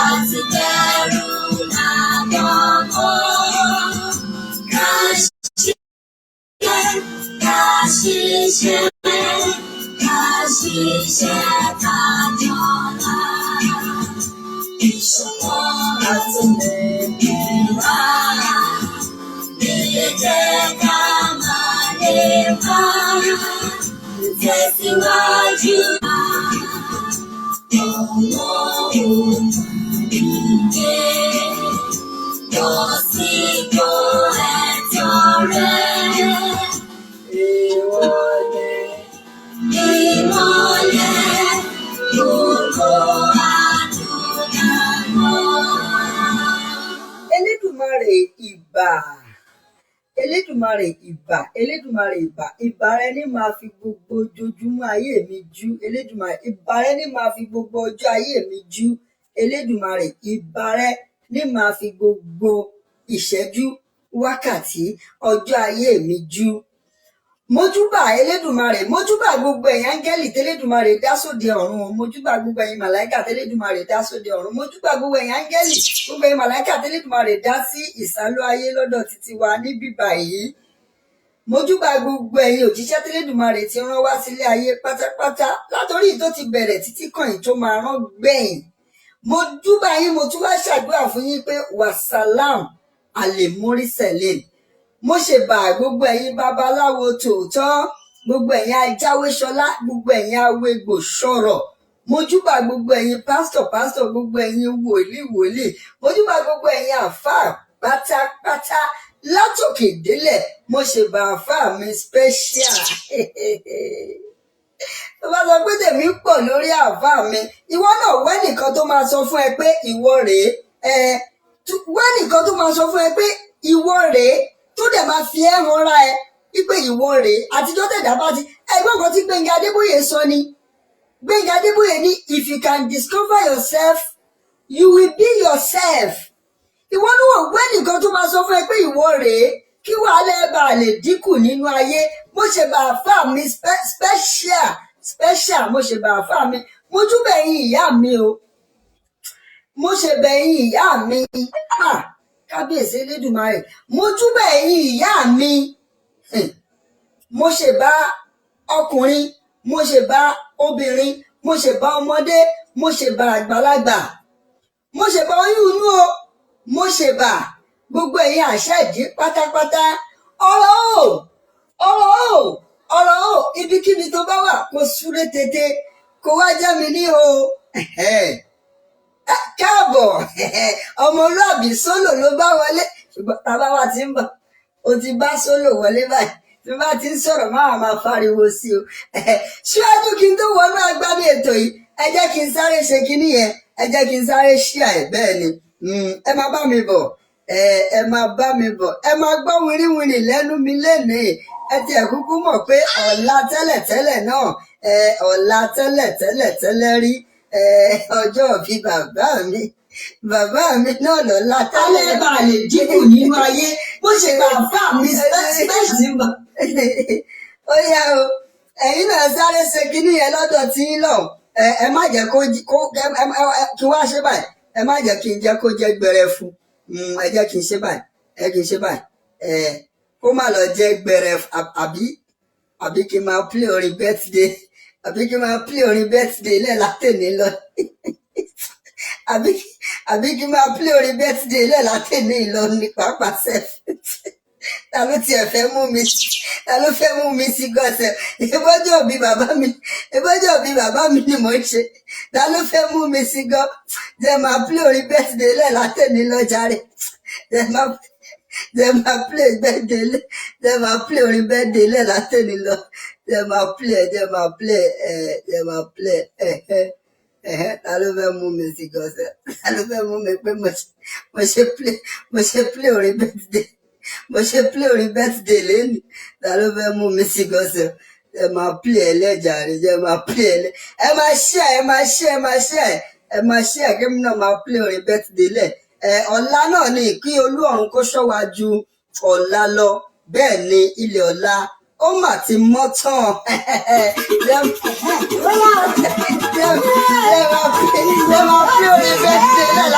láti bẹ̀rù lábọ́mọ́. Ká ṣiṣẹ́ kájọlá. Ìṣọ̀kan àtòmìnira lè jẹ́ ká máa lè bá tẹ̀síwájú. Ọmọ òmìnira lọ sípò ẹ̀tọ́ rẹ̀. Ìmọ́lẹ̀ gbogbo àdúrà. Elédùmarè ìbà, Elédùmarè ìbà, Elédùmarè ìbà, ìbà rẹ ní máa fi gbogbo ojoojúmọ́ ayé mi jú. Elédùmarè ìbà rẹ ní máa fi gbogbo ọjọ́ ayé mi jú. Elédùmarè ìbà rẹ ní máa fi gbogbo ìṣẹ́jú, wákàtí, ọjọ́ ayé mi jú. Mójúbà Elédùmarè, mójúbà gbogbo ẹ̀yin áńgẹ́lì tẹ́lédùmarè dá sóde ọ̀run, mójúbà gbogbo ẹ̀yin màláíkà tẹ́lédùmarè dá sóde ọ̀run, mójúbà gbogbo ẹ̀yin áńgẹ́lì, gbogbo ẹ̀yin màláíkà tẹ́lédùmarè dá sí ìsálú ayé lọ́dọ̀ títí wa níbí báyìí. Mójúbà gbogbo ẹ̀yin òjíṣẹ́ tẹ́lédùmarè tí rán wá sílé ayé pátápátá látòrí tó ti bẹ̀rẹ̀ títí kan yìí tó máa rán gbẹ̀yìn. Mójúbà yín, mo tún wá ṣàdúrà fún yín pé wàsálàm àlèmórísẹ̀lẹ̀. Mo ṣe bá gbogbo ẹ̀yin babaláwo tòótọ́, gbogbo ẹ̀yin ajáwéṣọlá, gbogbo ẹ̀yin awégbò ṣọ̀rọ̀, mojúbà gbogbo ẹ̀yin pásítọ̀, gbogbo ẹ̀yin wòlíì, mojúbà gbogbo ẹ̀yin àfáà pátápátá látòkè délẹ̀. Mo ṣe bá àfáà mi special. Tó bá sọ pé tèmi pọ̀ lórí àfáà mi, ìwọ náà wẹ́nìkan tó máa sọ fún ẹ pé ìwọ rèé, wẹ́nìkan tó máa sọ fún ẹ pé ìwọ rèé, tó dẹ̀ máa fi ẹ́ hanra ẹ wípé ìwọ rèé. Àtijọ́ tẹ̀dá bá ti ẹgbọ́n kan tí Gbénga Adébóyè sọ ni. Gbénga Adébóyè ní if you can discover yourself, you will be yourself. Ìwọ ní wọ́n gbé nìkan tó máa sọ fún ẹ pé ìwọ rèé kí wàhálà ẹ bá lè dínkù nínú ayé. Mo ṣe bá àfáà mi special, mo ṣe bá àfáà mi. Mo júbà ẹ̀yin ìyá mi o. Mo ṣe bá ẹ̀yin ìyá mi. Kábíyèsí Elédùmarè, mo júbà ẹ̀yin ìyá mi. Mo ṣe bá ọkùnrin, mo ṣe bá obìnrin, mo ṣe bá ọmọdé, mo ṣe bá àgbàlagbà, mo ṣe bá oyún inú o, mo ṣe bá gbogbo ẹ̀yin àṣẹ ìdí pátápátá. Ọ̀rọ̀ o, ibikíbi tó bá wà kó súré tètè kó wá jẹ́ mi ní o. Káàbọ̀, ọmọlúàbí sólò ló bá wọlé. Ṣùgbọ́n tàbá wa ti ń bọ̀, o ti bá sólò wọlé báyìí. Tí bá ti ń sọ̀rọ̀ máa fariwo sí o. Ṣíwájú kí n tó wọnú agbábí ètò yìí, ẹ jẹ́ kí n sáré ṣe kinní yẹn, ẹ jẹ́ kí n sáré ṣíà ẹ̀ bẹ́ẹ̀ ni. Ẹ máa bá mi bọ̀, ẹ máa bá mi bọ̀, ẹ máa gbọ́ wìrìwìrì lẹ́nu mi lénìí. Ẹ ti ẹ̀ kúkú mọ̀ pé ọ̀la tẹ́lẹ̀tẹ́lẹ̀ náà, ọ̀la tẹ́lẹ̀ rí. Ọjọ́ bí bàbá mi náà lọ́la tẹ́lẹ̀ bá lè dínkù nínú ayé. Bó ṣe bàbá mi special. Ó yá o, ẹ̀yin náà sáré ṣe kinní yẹn lọ́dọ̀ tí ń lọ. Ẹ má jẹ́ kí wá ṣe báyìí. Ẹ má jẹ́ kí n jẹ́ kó jẹ́ gbẹrẹ fún. Ẹ jẹ́ kí n ṣe báyìí. Ẹ kí n ṣe báyìí. Kó má lọ jẹ́ gbẹrẹ àbí kí n máa play orin birthday. Àbí kí n máa play orin birthday lẹ́ẹ̀ látẹ̀ní lọ. Àbí kí n máa play orin birthday lẹ́ẹ̀ látẹ̀ní lọ ní pàápàá sẹ́f. Ta ló tiẹ̀ fẹ́ mú mi sí gọ́sẹ̀? Ìbọ́jọ́ bí bàbá mi ni mò ń ṣe. Ta ló fẹ́ mú mi sí gọ́? Jẹ́ máa play orin birthday lẹ́ẹ̀ látẹ̀ní lọ jàre. Jẹ́ máa play orin birthday lẹ́ẹ̀ látẹ̀ní lọ. Jẹ́ máa play. Ta ló fẹ́ mú mi sí gọ́sẹ̀? Ta ló fẹ́ mú mi pé mo ṣe play orin birthday? Mo ṣe play orin birthday lẹ́nu. Ta ló fẹ́ mú mi sí gọ́sẹ̀? Ẹ máa play ẹlẹ́jà rẹ̀, ẹ máa play ẹlẹ́. Ẹ máa share kí mi náà máa play orin birthday lẹ̀. Ọ̀la náà ni kí olú ọ̀run kó ṣọ́ wa ju ọ̀la lọ. Bẹ́ẹ̀ ni ilẹ̀ ọ̀la ó mà ti mọ́ tán. Lẹ́ máa play orin birthday lẹ̀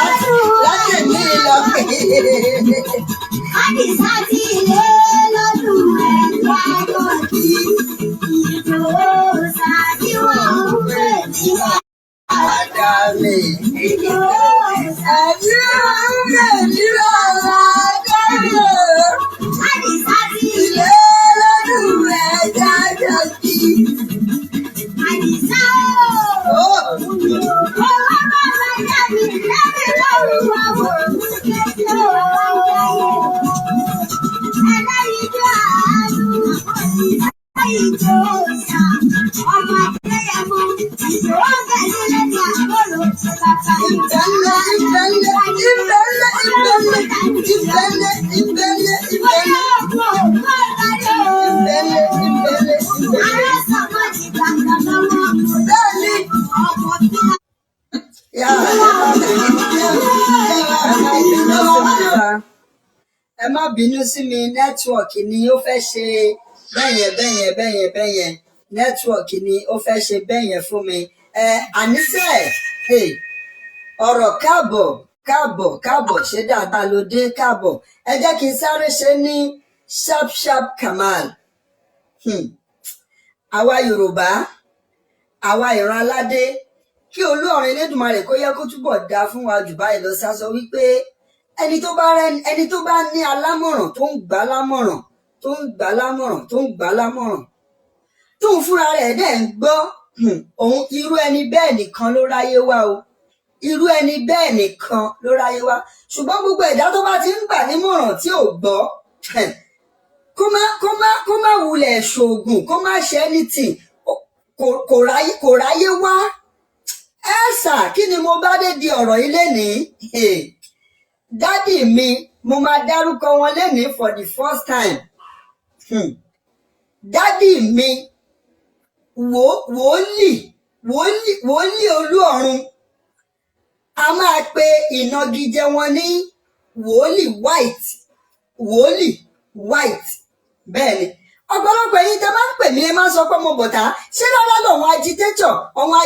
ẹ má bínú sí mi nẹ́tíwọ̀kì ni ó fẹ́ ṣe bẹ́yẹn nẹ́tíwọ̀kì ni ó fẹ́ ṣe bẹ́yẹn fún mi àníṣe ọ̀rọ̀ káàbọ̀ ṣe dáadáa ló dé káàbọ̀ ẹ jẹ́ kí n sáré ṣe ní sharp Kamal àwa Yorùbá àwa ìran aládé kí Olúọ̀run Elédùmarè kó yẹ kó túbọ̀ dá fún wa jù báyìí lọ sásọ wípé ẹni tó bá ní alámọ̀ràn tó ń gbà lámọ̀ràn tóun fúnra rẹ̀ dẹ̀ ń gbọ́ òun irú ẹni bẹ́ẹ̀ nìkan ló ráyé wá o irú ẹni bẹ́ẹ̀ nìkan ló ráyé wá ṣùgbọ́n gbogbo ẹ̀dá tó bá ti ń gbà nímọ̀ràn tí ò gbọ́ kó má wulẹ̀ ṣoògùn kó má ṣe anything kò ráyé wá ẹ̀sà kí ni mo bá dé di ọ̀rọ̀ yìí lénìí dádì mi mo máa dárúkọ wọn lénìí for the first time dádì mi wòlíì Olúọ̀run a máa pe ìnagijẹ wọn ní wòlíì white bẹ́ẹ̀ ni ọ̀pọ̀lọpọ̀ ẹ̀yin tẹ́ máa ń pè mí ẹ máa ń sọ pé mo bọ̀tá ṣé rárá lọ́wọ́n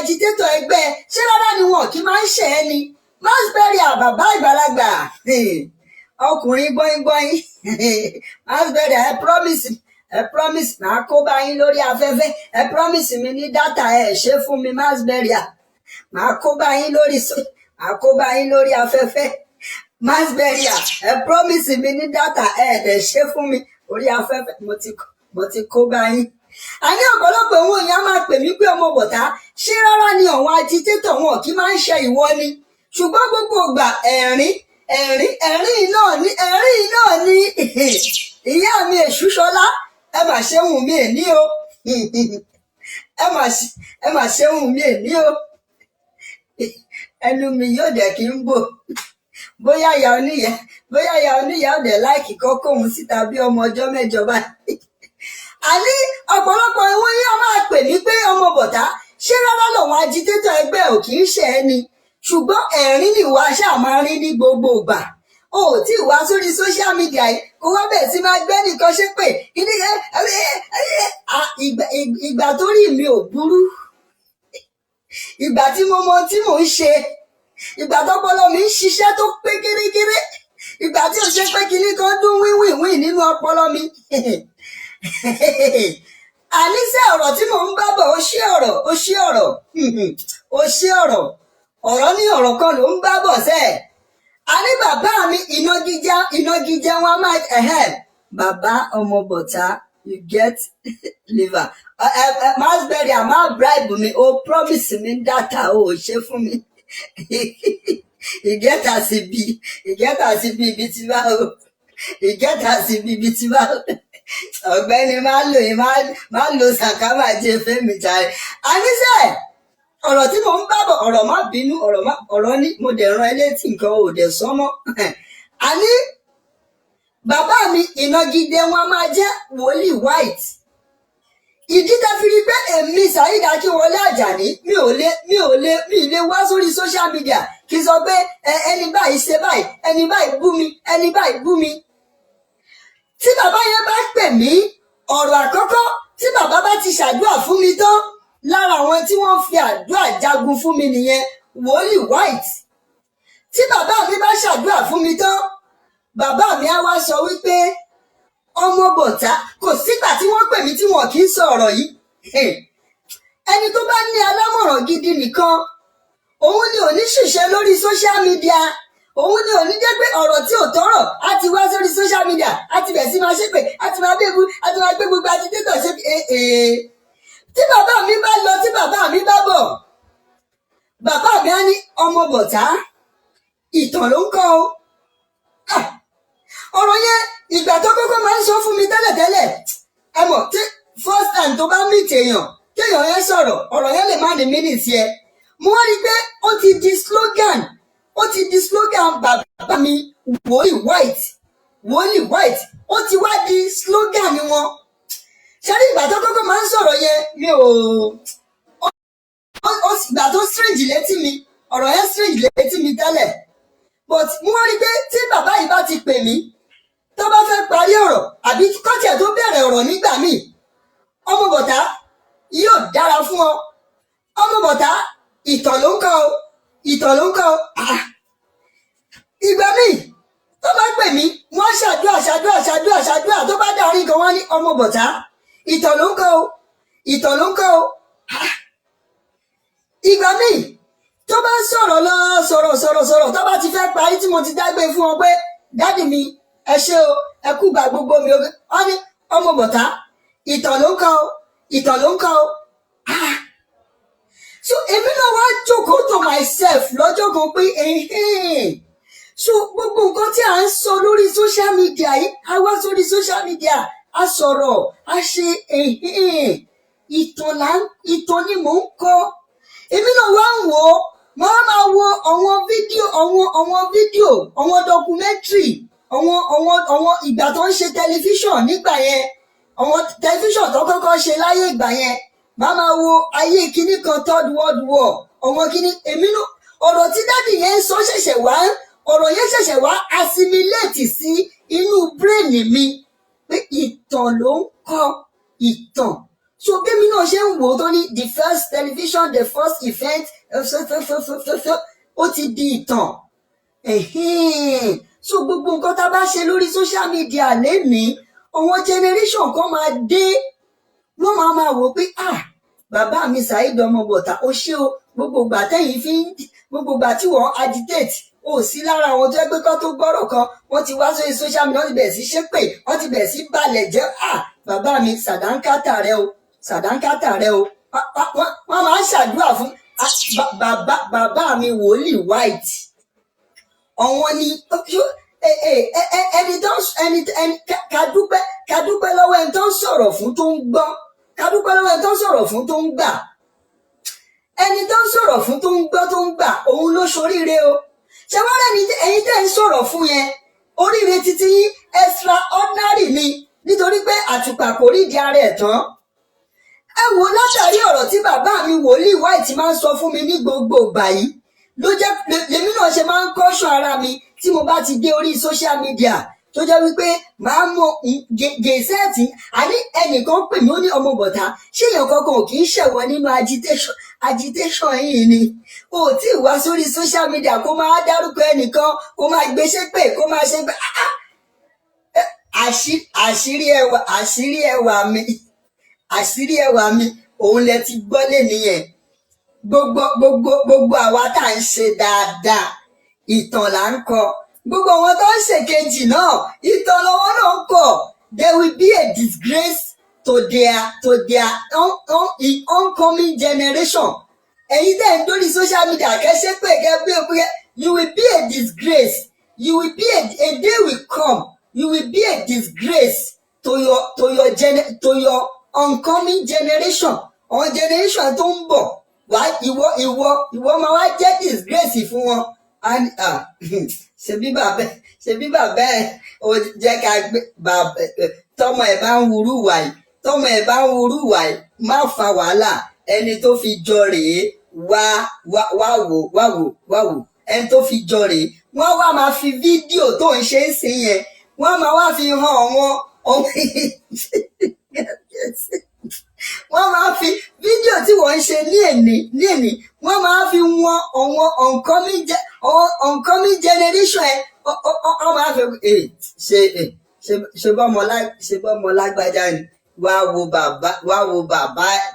agitator ẹgbẹ́ ṣé rárá ni wọn kì í máa ń ṣe é ni masberry àbàbá ìgbàlagbà ọkùnrin gbọ́ngbọ́n masberry ẹ promise máa kó bá yín lórí afẹ́fẹ́ ẹ promise mi ní dátà ẹ ṣe fún mi masberry máa kó bá yín lórí afẹ́fẹ́ masberry ẹ promise mi ní dátà ẹ dẹ̀ ṣe fún mi orí afẹ́fẹ́ mo ti kó bá yín. a ní ọ̀pọ̀lọpọ̀ òun èèyàn máa pè mí pé ọmọ bọ̀tá ṣé rárá ni àwọn agitator wọn kì í máa ń ṣe ìwọ ni ṣùgbọ́n gbogbo ìgbà ẹ̀rín náà ní ìyá mi Èṣúṣọlá ẹ mà ṣe wù mí èní o ẹ mà ṣe wù mí èní o ẹnu mi yóò dẹ̀ kí n bò bóyá ìyá oníyà ọ̀dẹ̀ láìkì kọ́kọ́ òun síta bí ọmọ ọjọ́ mẹ́jọ báyìí. a ní ọ̀pọ̀lọpọ̀ ìwọ̀n yìí a máa pè mí pé ọmọ bọ̀tá ṣé rárá lòun agitator ẹgbẹ́ ò kì í ṣe ẹ́ ni ṣùgbọ́n ẹ̀rín nìwà ṣáà máa rí ní gbogbo ìgbà o ò tí ì wá sórí social media yìí kó wá bẹ̀ sí máa gbẹ́ nìkan ṣe pé ìgbà tó rí mi ò burú ìgbà tí mo mọ tí mò ń ṣe ìgbà tọ́pọlọ mi ń ṣiṣẹ́ tó pé kéré ìgbà tí ò ṣe pé kinní kan dún wíwìn nínú ọpọlọ mi àníṣe ọ̀rọ̀ tí mò ń bá bọ̀ ó ṣí ọ̀rọ̀ ní ọ̀rọ̀ kan ló ń bá bọ̀ sẹ́ẹ̀ a ní bàbá mi ìnagijẹ wọn máa bàbá ọmọ bọ̀tá you get liver masberry a máa bribe mi o promise mi data o ṣe fún mi ìgẹ́ta sí bí ibi tí bá o ọ̀gbẹ́ni máa lò sàkámà jẹ fẹ́mi jàre àníṣe ọ̀rọ̀ tí mo ń bá bọ̀ ọ̀rọ̀ má bínú ọ̀rọ̀ ní mo dẹ̀ ran ẹlẹ́tì nǹkan ò dẹ̀ sọ́mọ́ àní bàbá mi ìnagijẹ wọn máa jẹ́ wòlíì white ìdí tá fi rí pé èmi Saheed Akínwọlé Àjàní mi ì lè wá sórí social media kí n sọ pé ẹni báyìí ṣe báyìí ẹni báyìí bú mi tí bàbá yẹn bá pè mí ọ̀rọ̀ àkọ́kọ́ tí bàbá bá ti ṣàdúrà fún mi tán lára àwọn tí wọ́n fi àdúrà jagun fún mi nìyẹn wòlíì white tí bàbá mi bá ṣàdúrà fún mi tán bàbá mi á wá sọ wípé ọmọ bọ̀tá kò sígbà tí wọ́n pè mí tí wọn kì í sọ ọ̀rọ̀ yìí ẹni tó bá ní alámọ̀ràn gidi nìkan òun ni ò ní ṣìṣe lórí social media òun ni ò ní jẹ́ pé ọ̀rọ̀ tí ò tọ́rọ̀ á ti wá sórí social media á ti bẹ̀ sí máa ṣépè á ti máa gbégbú á ti máa gbé gbogbo agitator ṣe tí bàbá mi bá lọ tí bàbá mi bá bọ̀ bàbá mi á ní ọmọ bọ̀tá ìtàn ló ń kọ́ o. Ọ̀rọ̀ yẹn ìgbà tó kọ́kọ́ máa ń sọ fún mi tẹ́lẹ̀tẹ́lẹ̀ ẹ mọ̀ tí first time tó bá meet èèyàn kéèyàn yẹn sọ̀rọ̀ ọ̀rọ̀ yẹn lè má ní meaning sí ẹ. Mo wá rí i pé ó ti di slogan bàbá mi Wòlíì White ó ti wá di slogan wọn. Ṣé rí ìgbà tó kọ́kọ́ máa ń sọ̀rọ̀ yẹn mi ò ìgbà tó strange létí mi ọ̀rọ̀ yẹn strange létí mi tẹ́lẹ̀ but mo wá rí i pé tí bàbá yìí bá ti pè mí tó bá fẹ́ parí ọ̀rọ̀ àbí kọ́tẹ̀ tó bẹ̀rẹ̀ ọ̀rọ̀ nígbà míì ọmọ bọ̀tá yóò dára fún ọ ọmọ bọ̀tá ìtàn ló ń kọ́ ọ ìgbà míì tó bá pè mí wọ́n ṣàdúrà tó bá darí gan wọ́n ní ọmọ bọ̀tá ìtàn ló ń kọ́ ọ ìgbà míì tó bá sọ̀rọ̀ lọ sọ̀rọ̀ tó bá ti fẹ́ parí tí mo ti dágbé fún ọ pé dádì mi ẹ ṣé o ẹ kú gbà gbogbo mi ó ní ọmọ bọ̀tá ìtàn ló ń kọ́ ọ so èmi náà wá jókòó to myself lọ́jọ́ kan pé so gbogbo nǹkan tí à ń sọ lórí social media yìí a wá sórí social media a sọ̀rọ̀ a ṣe ìtàn ni mò ń kọ́ èmi náà wá ń wò ó wọ́n máa wo àwọn fídíò àwọn documentary àwọn ìgbà tó ń ṣe tẹlifíṣàn nígbà yẹn àwọn tẹlifíṣàn tó kọ́kọ́ ṣe láyé ìgbà yẹn máa wo ayé kinní kan third world war àwọn kinní èmi náà ọ̀rọ̀ tí dádì yẹn ń sọ ọ̀rọ̀ yẹn ṣẹ̀ṣẹ̀ wá assimilate sí inú brain mi pé ìtàn ló ń kọ́ ìtàn so bẹ́ẹ̀ mi náà ṣe ń wò ó tó ní the first television the first event ó ti di ìtàn so gbogbo nǹkan tá a bá ṣe lórí social media lénìí àwọn generation kan máa dé wọ́n máa wò pé bàbá mi Saheed ọmọ bọ̀tá ó ṣé o gbogbo ìgbà tẹ́yìn gbogbo ìgbà tí wọ́n agitate ó sí lára àwọn tó ẹgbẹ́ kan tó gbọ́rọ̀ kan wọ́n ti wá sórí social media wọ́n ti bẹ̀rẹ̀ sí ṣépè wọ́n ti bẹ̀rẹ̀ sí balẹ̀ jẹ́ bàbá mi sàdánkátà rẹ o wọ́n máa ń ṣàdúrà fún bàbá mi Wòlíì White ọ̀wọ́n ni ká dúpẹ́ lọ́wọ́ ẹni tó ń sọ̀rọ̀ fún tó ń gbọ́ ká dúpẹ́ lọ́wọ́ ẹni tó ń sọ̀rọ̀ fún tó ń gbà ẹni tó ń sọ̀rọ̀ fún tó ń gbọ́ tó ń gbà òun ló ṣoríire o ṣé wọ́n rẹ̀ ẹ̀yin tẹ́ ń sọ̀rọ̀ fún yẹn oríire títí yín extraordinary ni nítorí pé àtùpà kò rí di ara ẹ̀ tán ẹ wò látàrí ọ̀rọ̀ tí bàbá mi Wòlíì White máa ń sọ fún mi ní gbogbo ìgbà yìí ló jẹ́ lèmi náà ṣe máa ń kọ́ṣọ́ ara mi tí mo bá ti dé orí social media tó jẹ́ wípé màá mọ gẹ̀ẹ́sẹ̀tì àní ẹnìkan pè mí ó ní ọmọ bọ̀tá ṣé èèyàn kankan ò kì í ṣẹ̀wọ̀n nínú agitation yìí ni o tí ì wá sórí social media kó máa dárúkọ ẹnìkan kó máa gbé ṣépè kó máa ṣe pé àṣírí ẹwà mi òun lẹ ti gbọ́ lé nìyẹn gbogbo àwa tá à ń ṣe dáadáa ìtàn là ń kọ gbogbo àwọn tó ń ṣèkejì náà ìtàn lọ́wọ́ náà ń kọ there will be a disgrace to their oncoming generation ẹ̀yin tẹ́ ń dórí social media kẹ́sẹ́ pé kẹ́ you will be a disgrace you will be a day will come you will be a disgrace to your oncoming generation àwọn generation tó ń bọ̀ wá ìwọ máa wá jẹ́ disgrace fún wọn ṣebí bàbá ẹ ó jẹ́ ká gbé tọmọ ẹ bá ń wúrú wàyí má fa wàhálà ẹni tó fi jọ rèé wá wò ẹni tó fi jọ rèé wọ́n wá máa fi fídíò tó ń ṣe é sí yẹn wọ́n máa wá fi hàn wọ́n wọ́n máa fi fídíò tí wọ́n ń ṣe ní èní wọ́n máa fi wọn àwọn oncoming generation ẹ̀ wọ́n máa fi ṣe bọ́mọ lágbájá ni wá wo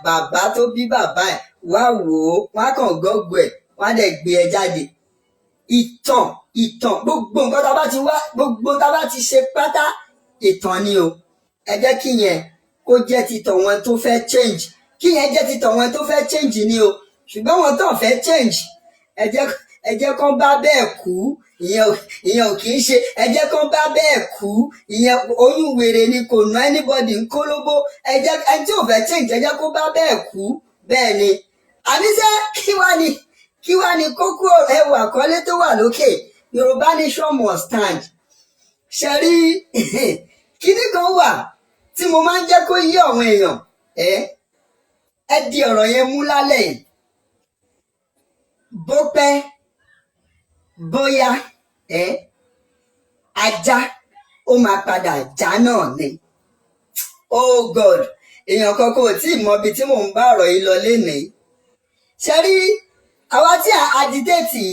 bàbá tó bí bàbá ẹ̀ wá wò ó wọ́n á kàn gọ́gọ́ ẹ̀ wọ́n á dẹ̀ gbé ẹ jáde ìtàn gbogbo nǹkan tá a bá ti ṣe pátá ìtàn ni o ẹ jẹ́ kí yẹn kó jẹ́ ti tọ̀wọ́n tó fẹ́ change kí yẹn jẹ́ ti tọ̀wọ́n tó fẹ́ change ni o ṣùgbọ́n wọn tó fẹ́ change ẹ ẹ jẹ́ kán bá bẹ́ẹ̀ kú ìyẹn ò kì í ṣe ẹ jẹ́ kán bá bẹ́ẹ̀ kú ìyẹn oyún wèrè ni kò ná anybody ń kólóbó ẹni tí ò fẹ́ change ẹ jẹ́ kó bá bẹ́ẹ̀ kú bẹ́ẹ̀ ni àníṣe kí wá ní kókó ẹwà àkọlé tó wà lókè Yorùbá nation must stand ṣe rí kíní kan wà tí mo máa ń jẹ́ kó yé àwọn èèyàn ẹ di ọ̀rọ̀ yẹn mú lálẹ́ yìí bó pẹ́ bóyá ajá ó máa padà já náà ni oh God èèyàn kankan ò tí ì mọ ibi tí mò ń bá ọ̀rọ̀ yìí lọ lénìí ṣe rí àwa tí à agitate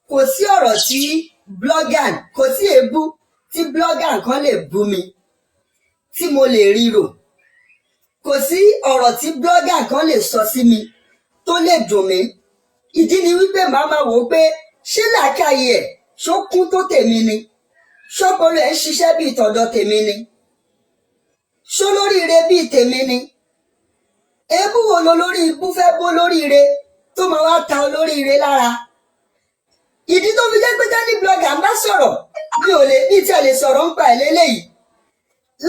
kò sí ọ̀rọ̀ tí blogger kò sí èébú tí blogger kan lè bú mi tí mo lè ríro kò sí ọ̀rọ̀ tí blogger kan lè sọ sí mi tó lè dùn mí ìdí ni wípé màá máa wò ó pé ṣé làákàyè ẹ̀ ṣó kún tó tèmi ni ṣọ́pọ̀lọ́ ẹ̀ ń ṣiṣẹ́ bíi tọ̀dọ̀ tèmi ni ṣó lóríire bíi tèmi ni èébú wo lo lórí ibú fẹ́ bó lóríire tó máa wá ta olóríire lára ìdí tó fi jẹ́ pé tẹ́lí blogger ń bá sọ̀rọ̀ mi ò lè ní tí a lè sọ̀rọ̀ ń pa ẹ̀ lélẹ́yìí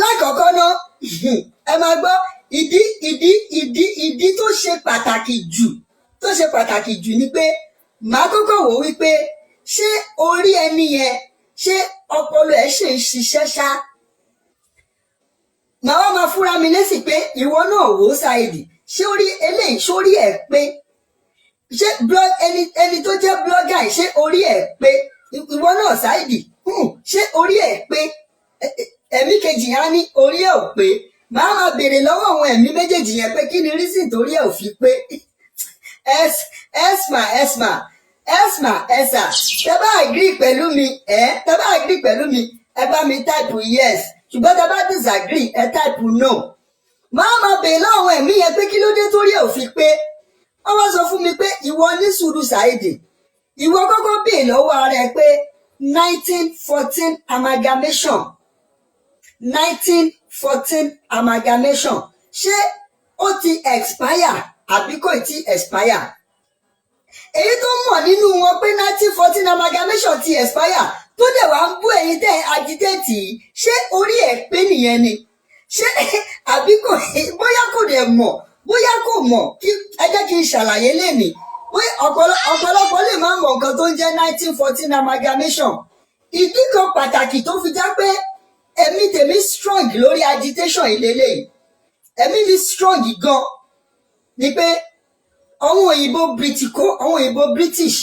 lákọ̀ọ́kọ́ náà ẹ máa gbọ́ ìdí tó ṣe pàtàkì jù ni pé màá kọ́kọ́ wò wípé ṣé orí ẹni yẹn ṣé ọpọlọ ẹ̀ ṣe ń ṣiṣẹ́ ṣá màá wá máa fúnra mi lésì pé ìwọ náà wò ó Saidi ṣé orí eléyìí sórí ẹ̀ pé ṣé ẹni tó jẹ́ blogger ṣé orí ẹ̀ pé ìwọ náà Saidi ṣé orí ẹ̀ pé ẹ̀mí kejì á ní orí ẹ̀ ò pé màá máa béèrè lọ́wọ́ àwọn ẹ̀mí méjèèjì yẹn pé kí ni reason torí ẹ̀ ò fi pé esma tẹ́ bá agree pẹ̀lú mi ẹ bá mi type yes ṣùgbọ́n tẹ́ bá disagree ẹ type no màá máa béèrè lọ́wọ́ àwọn ẹ̀mí yẹn pé kí ló dé torí ẹ̀ ò fi pé wọ́n wá sọ fún mi pé ìwọ ní sùúrù Saidi ìwọ kọ́kọ́ béèrè lọ́wọ́ ara ẹ pé 1914 amalgamation ṣé ó ti expire àbí kò tí expire èyí tó mọ̀ nínú wọn pé 1914 amalgamation ti expire tó dẹ̀ wá ń bú ẹ̀yin tẹ́ agitate ṣé orí ẹ̀ pé nìyẹn ni ṣé àbí kò bóyá kò dẹ̀ mọ̀ bóyá kò mọ̀ kí ẹ jẹ́ kí n ṣàlàyé lénìí bóyá ọ̀pọ̀lọpọ̀ lè má mọ̀ nǹkan tó ń jẹ́ 1914 amalgamation ìdí kan pàtàkì tó fi já pé ẹ̀mí tèmi strong lórí agitation ìlélẹ́yìí ẹ̀mí mi strong gan ni pé àwọn òyìnbó British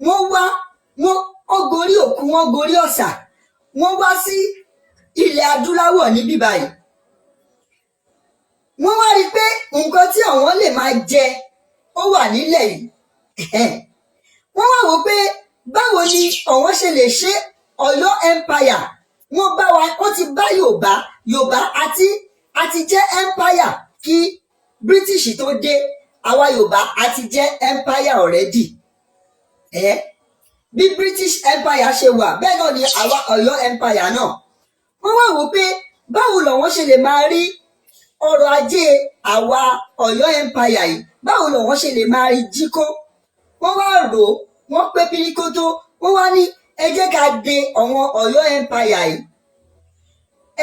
wọ́n gorí òkun wọ́n gorí ọ̀sà wọ́n wá sí ilẹ̀ adúláwọ̀ níbí báyìí wọ́n wá rí pé nǹkan tí àwọn lè máa jẹ ó wà nílẹ̀ yìí wọ́n wá wò pé báwo ni àwọn ṣe lè ṣe Ọ̀yọ́ empire wọ́n ti bá Yorùbá àti jẹ́ empire kí British tó dé àwa Yorùbá àti jẹ́ empire already bí British empire ṣe wà bẹ́ẹ̀ náà ni àwa Ọ̀yọ́ empire náà wọ́n wá wò pé báwo làwọn ṣe lè máa rí ọrọ̀ ajé àwa Ọ̀yọ́ empire yìí báwo làwọn ṣe lè máa rí jíkó wọ́n wá rò wọ́n pé píríkótó wọ́n wá ní ẹ jẹ́ ká de àwọn Ọ̀yọ́ empire yìí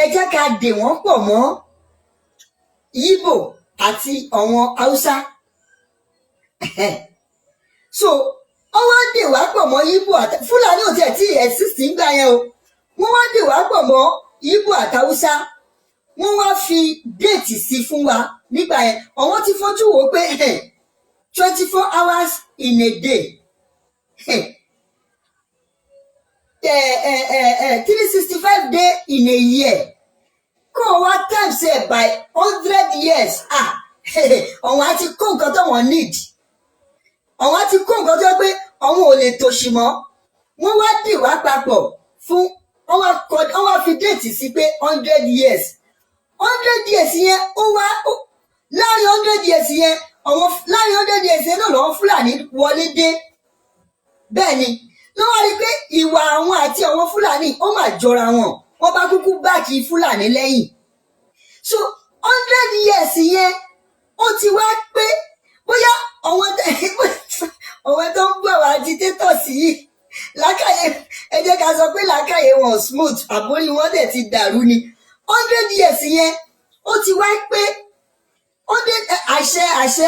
ẹ jẹ́ ká dè wọ́n pọ̀ mọ́ Yíbò àti àwọn Haúsá so wọ́n wá dè wá pọ̀ mọ́ Yíbò àti Fúlàní ò tiẹ̀ tí exist ń gbà yẹn o wọ́n wá dè wá pọ̀ mọ́ Yíbò àti Haúsá wọ́n wá fi déètì sí fún wa nígbà yẹn àwọn ti fojú wò pé 24 hours in a day 365 days in a year kó o wá times ẹ̀ by 100 years àwọn àti kó nǹkan tó wọ́n need àwọn àti kó nǹkan tó pé àwọn ò lè tòṣì mọ́ wọ́n wá dì wá papọ̀ fún wọ́n wá fi déètì sí pé 100 years 100 years yẹn ó wá láàrin 100 years yẹn láàrin 100 years yẹn náà lọ́wọ́ Fúlàní wọlé dé bẹ́ẹ̀ ni lọ́wọ́ rí pé ìwà àwọn àti àwọn Fúlàní ó mà jọra wọn wọ́n bá kúkú báàkì Fúlàní lẹ́yìn so 100 years yẹn ó ti wá pé bóyá òwe tó ń bọ̀ wá agitators yìí làákàyè ẹ jẹ́ ká sọ pé làákàyè wọn smooth àbórí wọn dẹ̀ ti dàrú ni 100 years yẹn ó ti wá pé 100 àṣẹ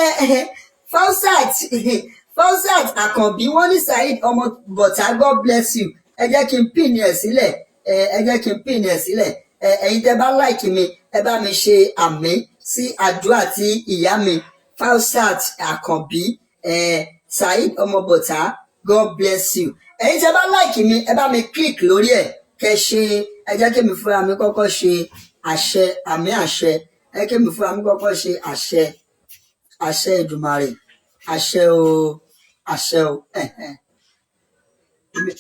Fausat Àkànbí wọ́n ní Saheed ọmọ bọ̀tá God bless you ẹ jẹ́ kí n pin ẹ̀ sílẹ̀ ẹ jẹ́ kí n pin ẹ̀ sílẹ̀ ẹ̀yin tẹ́ bá like mi ẹ bá mi ṣe àmín sí àdúrà tí ìyá mi Fausat Àkànbí Saheed ọmọ bọ̀tá God bless you ẹ̀yin tẹ́ bá like mi ẹ bá mi click lórí ẹ̀ kẹ́ ṣe ẹ jẹ́ kí mi fúnra mi kọ́kọ́ ṣe àṣẹ àmín àṣẹ ẹ kí mi fúnra mi kọ́kọ́ ṣe àṣẹ Èdùmàrè àṣẹ o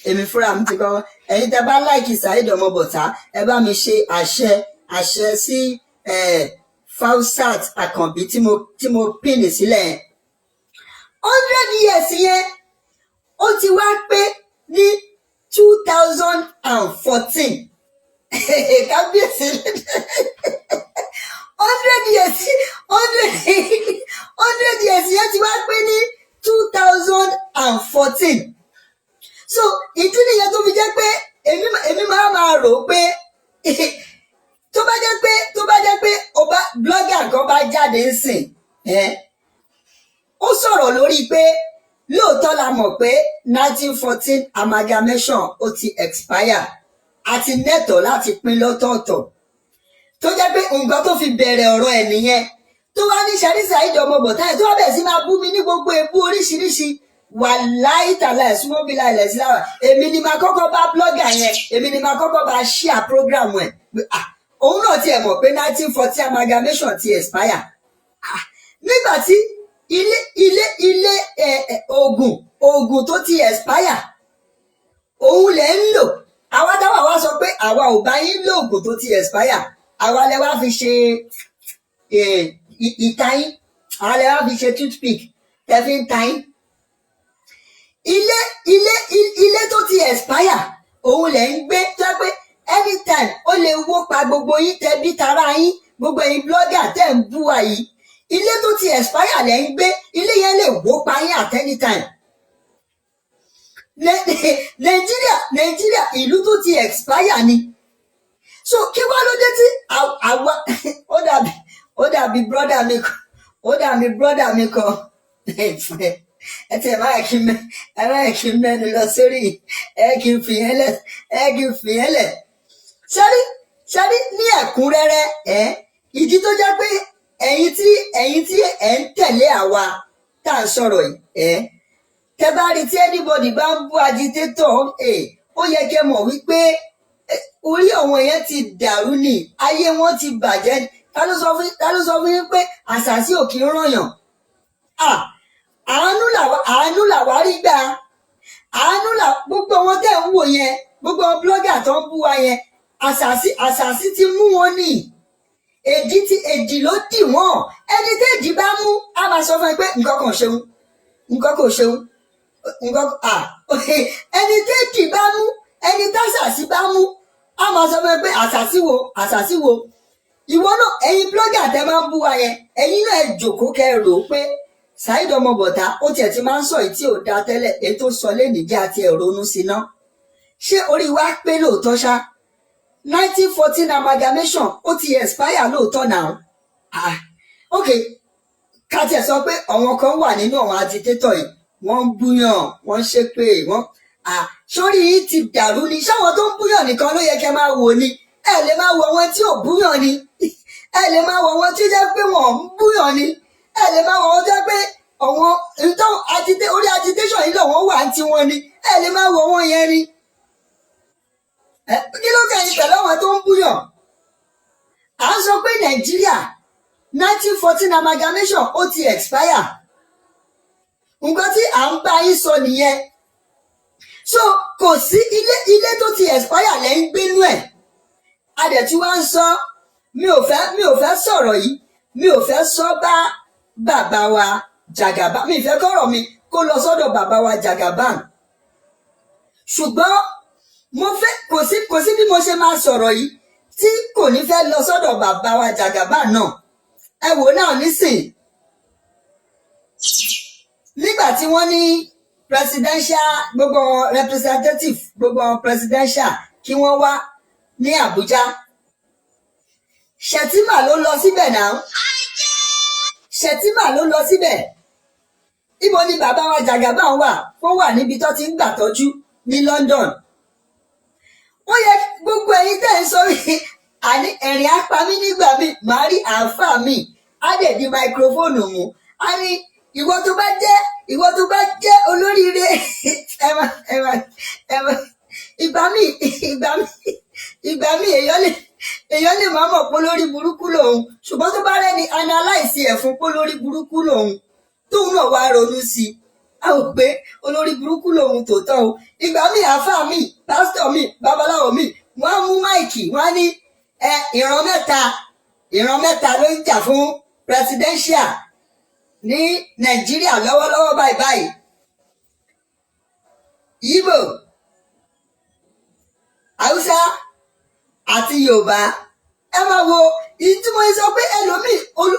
èmi fúnra mi ti kọ́ ẹ̀yin tẹ́ bá láìkì Saheed ọmọ bọ̀tá ẹ bá mi ṣe àṣẹ sí Fausat Àkànbí tí mo pín sílẹ̀ 100 years yẹn ó ti wá pé ní 2014 kábíyèsí 100 years yẹn ti wá pé ní 2014 so ìdí nìyẹn tó fi jẹ́ pé èmi máa rò pé tó bá jẹ́ pé ọba blogger kan bá jáde ń sìn ó sọ̀rọ̀ lórí pé lóòótọ́ la mọ̀ pé 1914 amalgamation ó ti expire àti nẹ́tọ̀ láti pín lọ́tọ̀ọ̀tọ̀ tó jẹ́ pé nǹkan tó fi bẹ̀rẹ̀ ọ̀rọ̀ ẹ̀ nìyẹn tó wá ní Saheed ọmọ bọ̀tá ẹ̀ tó wá bẹ̀rẹ̀ sí máa bú mi ní gbogbo ebú oríṣiríṣi wàláì tàlà ẹ̀sùnmọ́ bí láìlẹ̀ sí láwà èmi ni máa kọ́kọ́ bá blogger yẹn èmi ni máa kọ́kọ́ bá share program ẹ̀ òun náà tiẹ̀ mọ̀ pé 1940 amalgamation ti expire nígbà tí ilé oògùn tó ti expire òun lẹ̀ ń lò àwa táwa wá sọ pé àwa ò bá yín lo oògùn tó ti expire àwa lẹ wá fi ṣe ìtayín àwa lẹ wá fi ṣe toothpick tẹ fi ń tayín ilé tó ti expire òun lẹ ń gbé tó pé anytime ó lè wó pa gbogbo yín tẹbí tará yín gbogbo ẹ̀yin blogger tẹ́ ń bú wa yìí ilé tó ti expire lẹ ń gbé ilé yẹn lè wó pa yín at any time nàìjíríà ìlú tó ti expire ni so kí wá ló dé tí àwa ó dàbí brother mi kan ẹ tẹ máa kí mẹ́nu lọ sórí ẹ kí n fi yẹn lẹ̀ ṣárí ní ẹ̀kúnrẹ́rẹ́ ìdí tó jẹ́ pé ẹ̀yin tí ẹ ń tẹ̀lé àwa tá à ń sọ̀rọ̀ yìí tẹ bá rí tí anybody bá ń bú agitator ó yẹ kẹ́ mọ̀ wípé orí àwọn yẹn ti dàrú ni ayé wọn ti bàjẹ́ ta ló sọ fún yín pé àṣàsí ò kì í rànyàn àánú làwa rí gbà gbogbo wọn tẹ̀ ń wò yẹn gbogbo blogger tó ń bú wa yẹn àṣàsí ti mú wọn nì èdì ló dì wọ́n ẹni tí èdì bá mú a máa sọ fún ẹ pé nǹkan kò ṣeun ẹni tí èdì bá mú ẹni tí àṣàsí bá mú a máa sọ fún ẹ pé àṣàsí wo ìwọ náà ẹ̀yin blogger tẹ máa ń bú wa yẹn ẹ̀yin náà ẹ jòkó kẹ́ rò ó pé Saheed ọmọ bọ̀tá ó tiẹ̀ ti máa ń sọ èyí tí ò da tẹ́lẹ̀ èyí tó sọ lénìí àti ẹ̀rọnú sí ná ṣé orí wa pé lóòótọ́ ṣá 1914 amalgamation ó ti expire lóòótọ́ náà ok ká tiẹ̀ sọ pé àwọn kan wà nínú àwọn agitator yìí wọ́n ń búyàn wọ́n ń ṣépè wọ́n sórí yìí ti dàrú ni ṣáwọn tó ń búyàn nìkan ló yẹ kẹ́ máa wò ni ẹ lè máa wọ wọn tí ò búyàn ni ẹ lè máa wọ wọn tí ó jẹ́ pé wọ́n ń búyàn ni ẹ lè máa wọ wọn tó jẹ́ pé àwọn orí agitation yìí lọ́wọ́ wà ń tí wọ́n ni ẹ lè máa wọ wọn yẹn ni kí ló kẹ́yìn pẹ̀lú àwọn tó ń búyàn à ń sọ pé Nàìjíríà 1914 amalgamation ó ti expire nǹkan tí à ń bá yín sọ nìyẹn so kò sí ilé tó ti expire lẹ́ ń gbénú ẹ̀ a dẹ̀ tí wọ́n ń sọ mi ò fẹ́ sọ̀rọ̀ yìí mi ò fẹ́ sọ bá bàbá wa Jagaban mi fẹ́ kọ́rọ̀ mi kó lọ sọ́dọ̀ bàbá wa Jagaban ṣùgbọ́n mo fẹ́ kò sí bí mo ṣe máa sọ̀rọ̀ yìí tí kò ní fẹ́ lọ sọ́dọ̀ bàbá wa Jagaban náà ẹ wò náà nísìn nígbà tí wọ́n ní presidential gbogbo representative gbogbo presidential kí wọ́n wá ní Àbújá. Shettima ló lọ síbẹ̀ náà. Shettima ló lọ síbẹ̀. Ibo ni bàbá wa Jagaban wà? Wọ́n wà níbi tó ti ń gbàtọ́jú ní London. Ó yẹ gbogbo ẹ̀yin tẹ́ ń sórí àní ẹ̀rín apá mi nígbà mi màá rí àáfàá mi á dẹ̀ di máikrófóònù mú á ní ìwọ tó bá jẹ́ olóríire ìgbà mi èèyàn lè máa mọ̀ pé olórí burúkú lòun ṣùgbọ́n tó bá rẹ́ni analyse ẹ̀ fún pé olórí burúkú lòun tóun náà wá ronú sí i a ò pé olórí burúkú lòun tòótọ́ o. Ìgbà mi àáfàá mi pásítọ̀ mi babaláwo mi wọ́n á mú máìkì wọ́n á ní ìran mẹ́ta ló ń jà fún presidential ní Nàìjíríà lọ́wọ́lọ́wọ́ báyìí. Ìgbò, Haúsá àti Yorùbá. Ẹ máa wo ìtumọ̀ sọ pé ẹlòmíì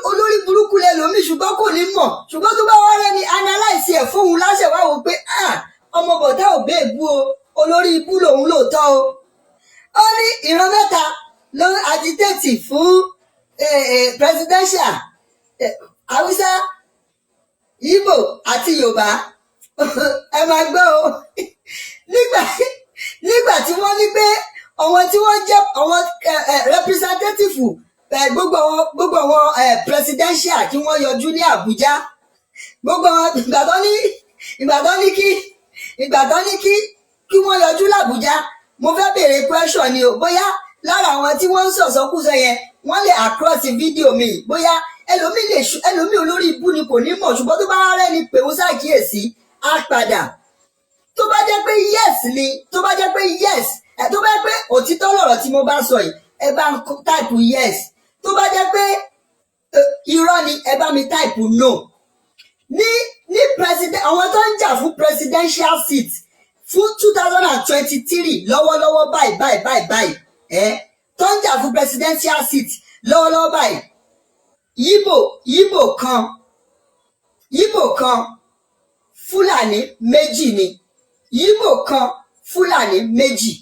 olórí burúkú lẹlòmíì ṣùgbọ́n kò ní mọ̀ ṣùgbọ́n tó bá wá rẹ́ni analyse ẹ̀ fóun láṣẹ wá wò pé ọmọ bọ̀dá ò bẹ́ẹ̀ bú o olórí ibú lòun lóòótọ́ o. Ó ní ìran mẹ́ta ló ń agitate fún presidential Haúsá, Ìgbò àti Yorùbá. Ẹ máa gbọ́ o nígbà tí wọ́n ní pé àwọn tí wọ́n jẹ́ àwọn representative gbogbo àwọn presidential kí wọ́n yọjú ní Àbújá gbogbo àwọn ìgbà tó ní kí wọ́n yọjú l'Àbújá. Mo fẹ́ béèrè question ni o bóyá lára àwọn tí wọ́n ń sọ̀sọ́kúsọ yẹn wọ́n lè across fídíò mi bóyá ẹlòmíì olórí ibú ni kò ní mọ̀ ṣùgbọ́n tó bá rẹ́ni pé ó ṣàkíyèsí á padà. Tó bá jẹ́ pé yes ni tó bá jẹ́ pé yes tó bá jẹ́ pé òtítọ́ lọ̀rọ̀ tí mo bá sọ yìí ẹ bá ń táìpù yes tó bá jẹ́ pé irọ́ ni ẹ bá mi táìpù no. ní president àwọn tó ń jà fún presidential seat fún 2023 lọ́wọ́lọ́wọ́ báyìí tó ń jà fún presidential seat lọ́wọ́lọ́wọ́ báyìí Yíbò kan Fúlàní méjì ni Yíbò kan Fúlàní méjì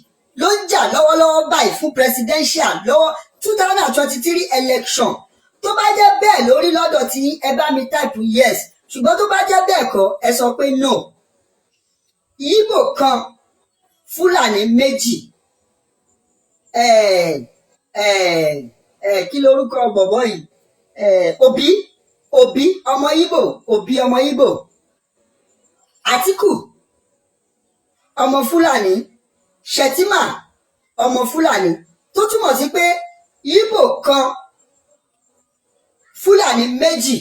ló ń jà lọ́wọ́lọ́wọ́ báyìí fún presidential lọ́wọ́ 2023 election. Tó bá jẹ́ bẹ́ẹ̀ lórí lọ́dọ̀ tí ẹ bá mi táìpù yes ṣùgbọ́n tó bá jẹ́ bẹ́ẹ̀ kọ́ ẹ sọ pé no. Yíbò kan Fúlàní méjì kí lorúkọ bọ̀bọ̀ yìí Obi ọmọ Yíbò Àtíkù ọmọ Fúlàní Shettima ọmọ Fúlàní tó túmọ̀ sí pé Yíbò kan Fúlàní méjì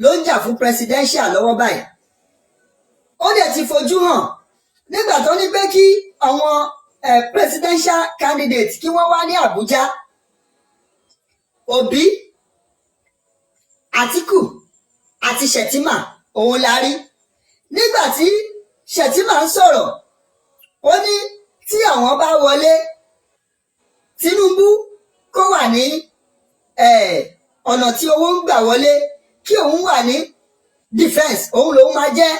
ló ń jà fún presidential lọ́wọ́ báyìí. Ó dẹ̀ ti fojú hàn nígbà tó ní pé kí àwọn presidential candidate kí wọ́n wá ní Àbújá. Obi, Àtíkù àti Shettima òun la rí. Nígbà tí Shettima ń sọ̀rọ̀ ó ní tí àwọn bá wọlé Tinubu kó wà ní ọ̀nà tí owó ń gbà wọlé kí òun wà ní defence òun lòun máa jẹ́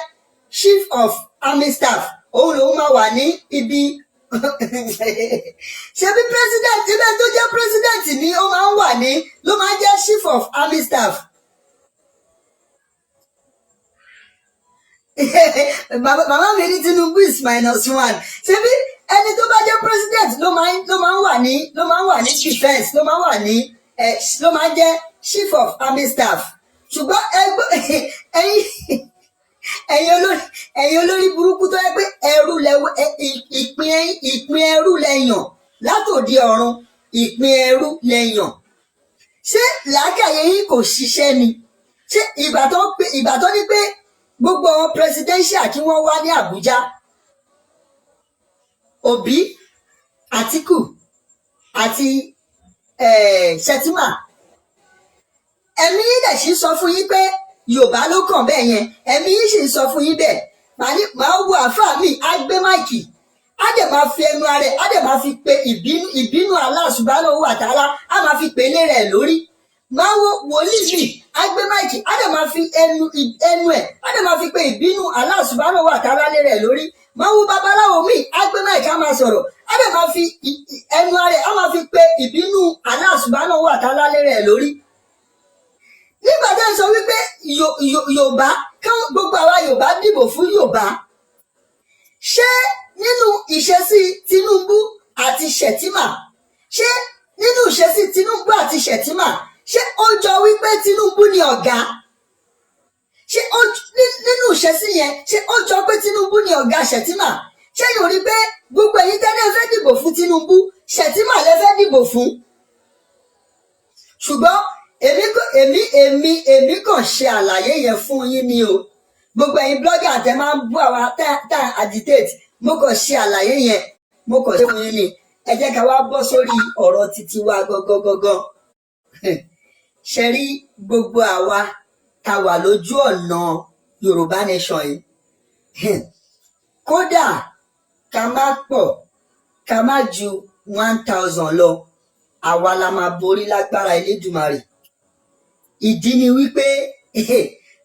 chief of army staff òun lòun máa wà ní ibi ṣebí president ibẹ̀ tó jẹ́ president ni ó máa ń wà ní ló máa jẹ́ chief of army staff. Màmá mi ní Tinubu is -1 ṣebí ẹni tó bá jẹ́ president ló máa ń wà ní defence ló máa jẹ́ chief of army staff. Ṣùgbọ́n ẹ̀yin olórí burúkú tó yẹ pé ìpín ẹrú lẹ́yàn látòdì ọ̀run ìpín ẹrú lẹ́yàn. Ṣé làákàyè yín kò ṣiṣẹ́ ni? Ṣé ìgbà tó ní pé gbogbo àwọn presidential kí wọ́n wá ní Àbújá Obi, Àtíkù àti Shettima ẹ̀mí yín dẹ̀ sì sọ fún yín pé Yorùbá ló kàn bẹ́ẹ̀ yẹn ẹ̀mí yín sì sọ fún yín bẹ́ẹ̀ màá wo àfáà mi á gbé máìkì á dẹ̀ máa fi ẹnu ara ẹ̀ á dẹ̀ máa fi pe ìbínú Allah subhanahu wa ta'ala á máa fi pèlé rẹ̀ lórí máa wo wòlíì mi á gbé máìkì á dẹ̀ máa fi ẹnu ẹ̀ á dẹ̀ máa fi pe ìbínú Allah subhanahu wa ta'ala lé rẹ̀ lórí. Máa wo babaláwo mi á gbé máìkì á máa sọ̀rọ̀ á dẹ̀ máa fi ẹnu rẹ̀ á máa fi pe ìbínú Allah subhanahu wa ta'ala lé rẹ̀ lórí. Nígbà tí a sọ wípé Yorùbá gbogbo àwa Yorùbá dìbò fún Yorùbá, ṣé nínú ìṣesí Tinubu àti Shettima, ṣé nínú ìṣesí Tinubu àti Shettima, ṣé ó jọ wípé Tinubu ni ọ̀gá? Ṣé nínú ìṣesí yẹn ṣé ó jọ pé Tinubu ni ọ̀gá Shettima? Ṣé yóò rí pé gbogbo ẹ̀yin tẹ́lẹ̀ fẹ́ dìbò fún Tinubu, Shettima lẹ fẹ́ dìbò fún? Ṣùgbọ́n èmi kàn ṣe àlàyé yẹn fún yín ni o. Gbogbo ẹ̀yin blogger tẹ́ máa ń bú àwa tá agitate, mo kàn ṣe àlàyé yẹn, mo kàn ṣe fún yín ni. Ẹ jẹ́ ká wá bọ́ sórí ọ̀rọ̀ títí wa gangan. Ṣe rí gbogbo àwa tá wà lójú ọ̀nà Yorùbá nation yìí, kódà ká má pọ̀ ká má ju 1000 lọ, àwa la máa borí lágbára Elédùmarè. Ìdí ni wípé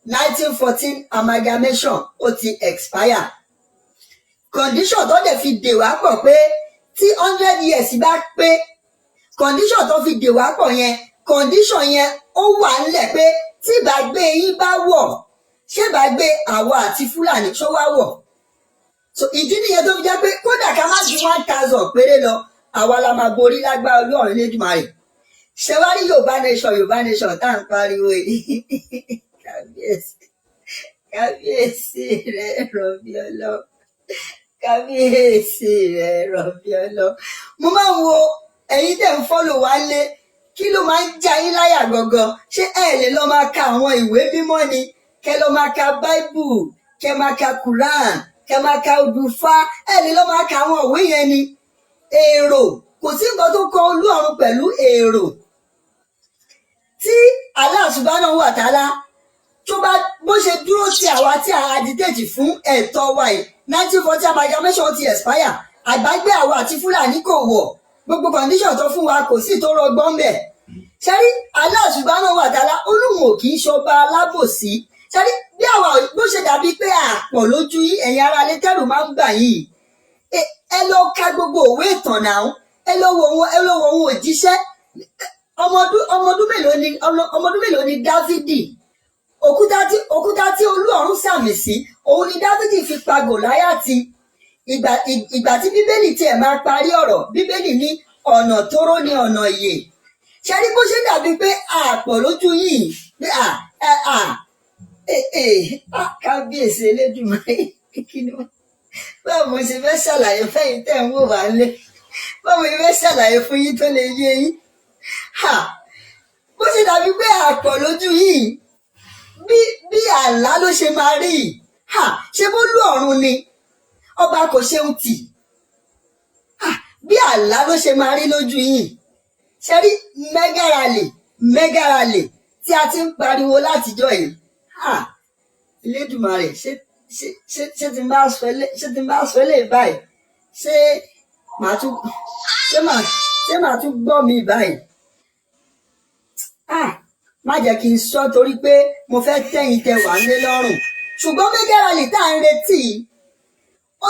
1914 amalgamation ó ti expire. Condition tó dẹ̀ fi dè wá pọ̀ pé tí 100 years bá pé, condition tó fi dè wá pọ̀ yẹn, condition yẹn ó wà nílẹ̀ pé tí ìbágbé yín bá wọ̀, ṣé ìbágbé àwa àti Fúlàní tó wá wọ̀. So ìdí nìyẹn tó fi jẹ́ pé kódà ká má ju 1000 péré lọ, àwa la máa borí lágbára Ọlọ́run Elédùmarè. Ṣé wá rí Yorùbá nation tá à ń pariwo yìí? Kábíyèsí rẹ̀ rọ̀bì ọlọ́, kábíyèsí rẹ̀ rọ̀bì ọlọ́. Mo máa ń wo ẹ̀yin tẹ̀ ń fọ́lò wá lé, kí ló máa ń já yín láyà gangan? Ṣé ẹ lè lọ máa ka àwọn ìwé mímọ́ ni? Kẹ lọ máa ka Bible, kẹ máa ka Quran, kẹ máa ka Odùfá, ẹ lè lọ máa ka àwọn ìwé yẹn ni? Èrò, kò sí nǹkan tó kan Olúọ̀run pẹ̀lú èrò. Tí Allah subhanahu wa ta'ala tó bá bó ṣe dúró sí àwa tí a agitate fún ẹ̀tọ́ wa yìí, 1940 amalgamation ti expire, àgbágbé àwa àti Fúlàní kò wọ̀, gbogbo condition tó fún wa kò sí tó rọgbọ́n bẹ̀. Ṣẹ́rí Allah subhanahu wa ta'ala olóhùn ò kì í ṣọba alábòsí. Ṣẹ́rí bí àwa bó ṣe dàbí pé àpọ̀ lójú yín, ẹ̀yin ará ilé tẹ́rù máa ń gbà yìí. Ẹ lọ ka gbogbo òwe ìtàn náà, ẹ lọ wo ohun òjíṣẹ́. Ọmọdún mélòó ni Dáfídì? Òkúta tí Olúọ̀run sàmì sí, òun ni Dáfídì fi pa Gòláyátì. Ìgbà tí Bíbélì tiẹ̀ máa parí ọ̀rọ̀, Bíbélì ní ọ̀nà tóóró ní ọ̀nà ìyè. Ṣé rí bó ṣe dàbí pé àpọ̀ lójú yìí pé kábíyèsí Elédùmarè kí ni wọ́n. Báwo mo ṣe fẹ́ ṣàlàyé fẹ́yìn tẹ́ ń wò wá lé? Báwo mo fẹ́ ṣàlàyé fún yín tó lè yé yín? Bó ṣe dàbí pé àpọ̀ lójú yìí, bí àlá ló ṣe máa rí. Ṣé bó lú ọ̀run ni ọba kò ṣeun tì? Bí àlá ló ṣe máa rí lójú yìí. Ṣé rí mega rally tí a ti ń pariwo látijọ́ yìí? Elédùmarè ṣé ti máa sọ lè báyìí? Ṣé màá tún gbọ́ mi báyìí? Má jẹ́ kí n sọ torí pé mo fẹ́ tẹ́yìn tẹ wà lé lọ́rùn. Ṣùgbọ́n mega rally tá à ń retí ó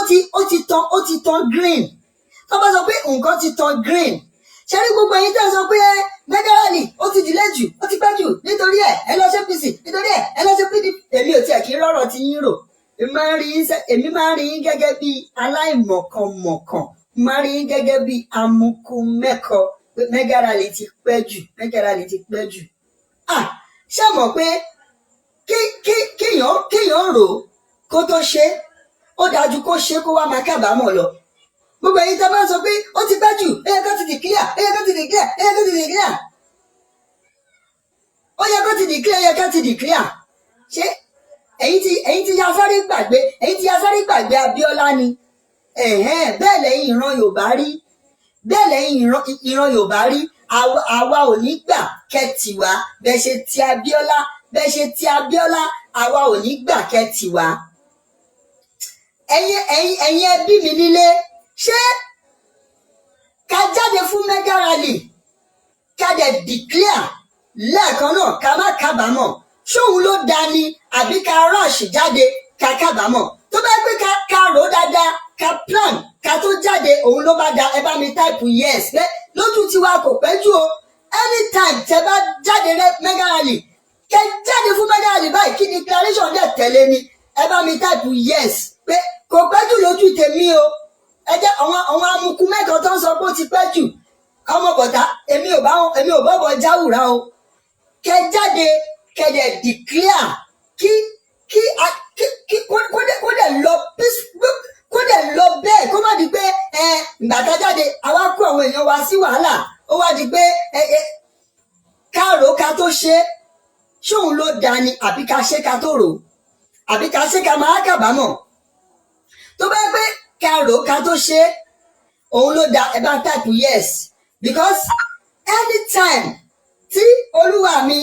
ti tán green. Tó bá sọ pé nǹkan ti tán green, ṣe rí gbogbo ẹ̀yin tẹ́ sọ pé mega rally ó ti dìlé jù, ó ti pẹ́ jù, nítorí ẹ lọ ṣe PC, nítorí ẹ lọ ṣe PDP. Èmi ò tiẹ̀ kí rọ́rọ̀ ti yín rò. Èmi máa ń rí yín gẹ́gẹ́ bí aláìmọ̀kànmọ̀kàn, máa ń rí yín gẹ́gẹ́ bí amukumẹ́kọ. Mega rally ti pẹ́ jù. Ṣé mọ̀ pé kéèyàn rò kó tó ṣe, ó dájú kó ṣe kó wá máa kábàámọ̀ lọ. Gbogbo ẹ̀yin tẹ́ bá sọ pé ó ti pẹ́ jù, ó yẹ kó ti declare. Ó yẹ kó ti declare. Ṣé ẹ̀yin ti ya sáré gbàgbé Abíọ́lá ni? Bẹ́ẹ̀ lẹ́yìn ìran Yorùbá rí. Àwa ò ní gbà kẹ́tìwá bẹ́ẹ̀ ṣe ti Abíọ́lá, àwa ò ní gbà kẹ́tìwá. Ẹ̀yin ẹbí mi nílé, ṣé ká jáde fún mega rally ká dẹ̀ declare lẹ́ẹ̀kan náà ká má kábàámọ̀ ṣóun ló dání àbí ká rush jáde ká kábàámọ̀ tó bá gbé ká rò dáadáa ká plan ká tó jáde òun ló bá da ẹ bá mi type yes pé lójú tiwa kò pẹ́ jù o anytime tẹ bá jáde rẹ mega rally kẹ jáde fún mega rally báyìí kí declaration dẹ̀ tẹ̀lé ni ẹ bá mi type yes pé kò pẹ́ jù lójú tèmi o ẹ jẹ́ àwọn amukú mẹ́kan tó ń sọ pé ó ti pẹ́ jù ọmọ bọ̀tá èmi ò bọ́ jáwùrà o kẹ jáde kẹ dẹ̀ declare kó dẹ̀ lọ kó dẹ̀ lọ bẹ́ẹ̀ kó má di pé ìgbà tá jáde àwa kó àwọn èèyàn wa sí wàhálà ó wá di pé ká rò ká tó ṣe ṣóun ló dáa ni àbí ká ṣe ká tó rò àbí ká ṣe ká máa kábàámọ̀ tó bá pé ká rò ká tó ṣe òun ló dáa ẹ bá type yes because anytime tí olúwa mi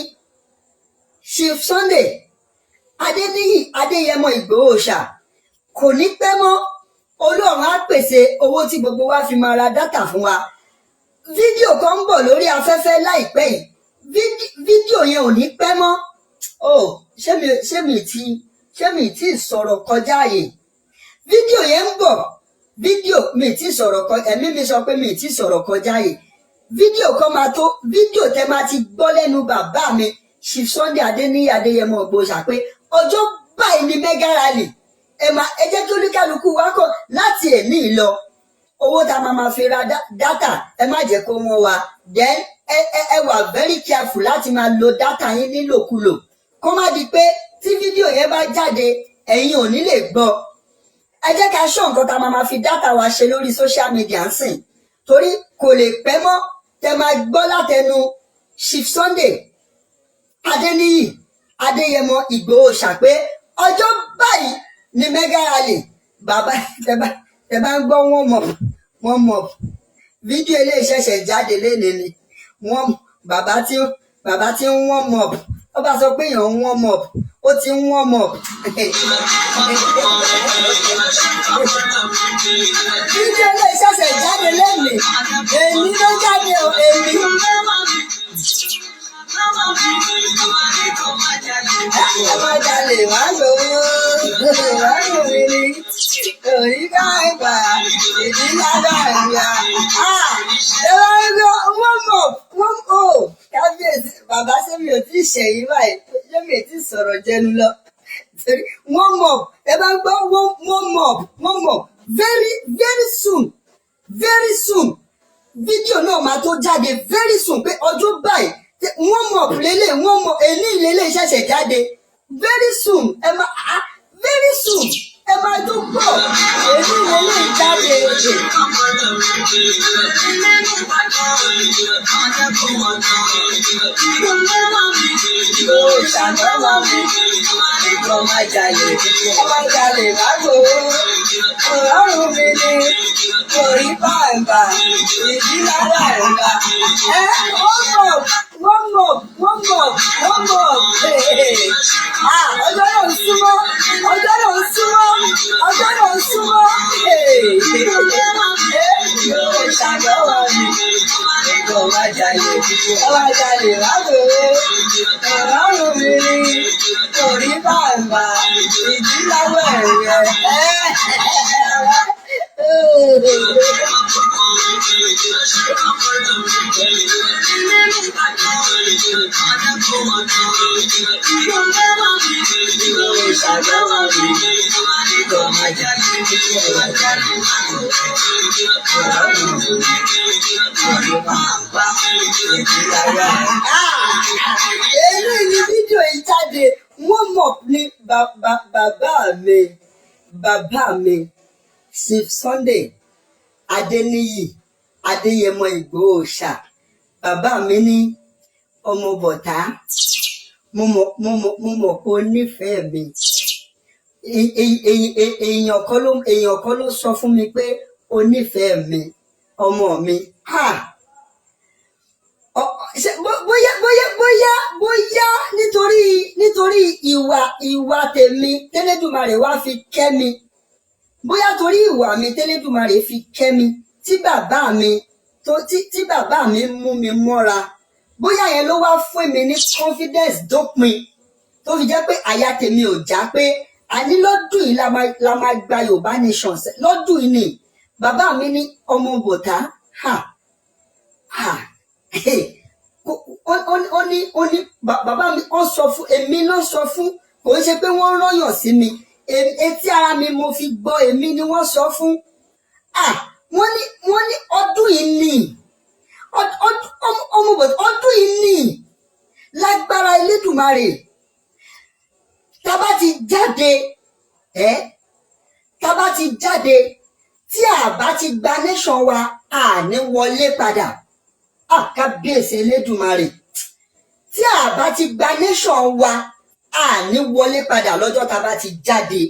Chief Sunday Adéníyì Adéyẹmọ Ìgbòho ṣá kò ní pẹ́ mọ́ Ọlọ́run á pèsè owó tí gbogbo wa fi máa ra dátà fún wa fídíò kan ń bọ̀ lórí afẹ́fẹ́ láìpẹ́ yìí fídíò yẹn ò ní pẹ́ mọ́ ṣé mi tí sọ̀rọ̀ kọjá àyè fídíò yẹn ń bọ̀ fídíò mi tí sọ̀rọ̀ kọjá ẹ̀mí mi sọ pé mi tí sọ̀rọ̀ kọjá àyè fídíò kan máa tó fídíò tẹ máa ti gbọ́ lẹ́nu bàbá mi Chief Sunday Adéníyì Adéyẹmọ Ìgbòho ṣá pé ọjọ́ báyìí ni mega rally ẹ jẹ́ kí oníkálukú wa kọ̀ láti èní lọ owó tá a máa fi ra dátà ẹ má jẹ́ kó wọ́n wa then ẹ wà very careful láti máa lo dátà yín nílòkulò kó má di pé tí fídíò yẹn bá jáde ẹ̀yin ò ní lè gbọ́ ẹ jẹ́ ká ṣọ́ nǹkan tá a máa fi dátà wa ṣe lórí social media ń sìn torí kò lè pẹ́ mọ́ tẹ máa gbọ́ látẹnu Chief Sunday Adéníyì Adéyẹmọ Ìgbòho ṣá pé ọjọ́ báyìí ni mega rally bàbá tẹ bá ń gbọ́ wọ́n mọ̀ fídíò eléyìí ṣẹ̀ṣẹ̀ jáde lénìí ni wọ́n bàbá tí ń wọ́n mọ̀ ó bá sọ pé èèyàn ń wọ́n mọ̀ ó ti ń wọ́n mọ̀ fídíò eléyìí ṣẹ̀ṣẹ̀ jáde lénìí èyí ló jáde o èyí. Ọmọ jalè wá lówó, wá lóore ni, orí ká ẹgbà, ìdí lágbà ẹ̀yà. Ẹ̀rọ ẹgbẹ́ wọ́n mọ̀ kábíyèsí bàbá ṣé mi ò tí ì ṣẹ̀yìn báyìí, ṣé mi ò tí ì sọ̀rọ̀ jẹnu lọ. Wọ́n mọ̀ ẹ bá gbọ́ wọ́n mọ̀ very soon fídíò náà máa tó jáde very soon pé ọjọ́ báyìí. Wọ́n mọ̀ lélẹ̀ wọ́n mọ̀ èní ìlélẹ̀ ṣẹ̀ṣẹ̀ jáde very soon ẹ máa tó gbọ́ èní ìlélẹ̀ jáde. Ṣàlọ́wọ́ mi ọmọ jalè lágbo ọlọ́run mi ni orí bàbà ìdí lára ẹ̀ka wọ́n mọ̀ ọjọ́ náà ń súnmọ́ ṣàlọ́wọ́ mi ọmọ jalè lágbo ọlọ́run mi ni orí bàbà ìdí lára èyí ni fídíò yìí jáde wọ́n mọ̀ ní bàbá mi Chief Sunday Adéníyì Adéyẹmọ Ìgbòho ṣá bàbá mi ní ọmọ bọ̀tá mo mọ̀ pé ó nífẹ̀ẹ́ mi èèyàn kan ló sọ fún mi pé ó nífẹ̀ẹ́ mi ọmọ mi bóyá nítorí ìwà tèmi tẹ́lẹ̀dùmarè wá fi kẹ́ mi bóyá torí ìwà mi tẹ́lẹ̀dùmarè fi kẹ́ mi tí bàbá mi mú mi mọ́ra bóyá yẹn ló wá fún mi ní confidence dópin tó fi jẹ́ pé àyà tèmi ò já pé àní lọ́dún yìí la máa gba Yorùbá nation lọ́dún yìí ni bàbá mi ní ọmọ bòtá ó ní bàbá mi ó sọ fún èmi náà sọ fún kò ń ṣe pé wọ́n rányàn sí mi etí ara mi mo fi gbọ́ èmi ni wọ́n sọ fún wọ́n ní ọdún yìí ni ọmọ bòtá ọdún yìí ni lágbára Elédùmarè tá bá ti jáde tí a bá ti gba nation wa a ní wọlé padà kábíyèsí Elédùmarè tí a bá ti gba nation wa a ní wọlé padà lọ́jọ́ tá bá ti jáde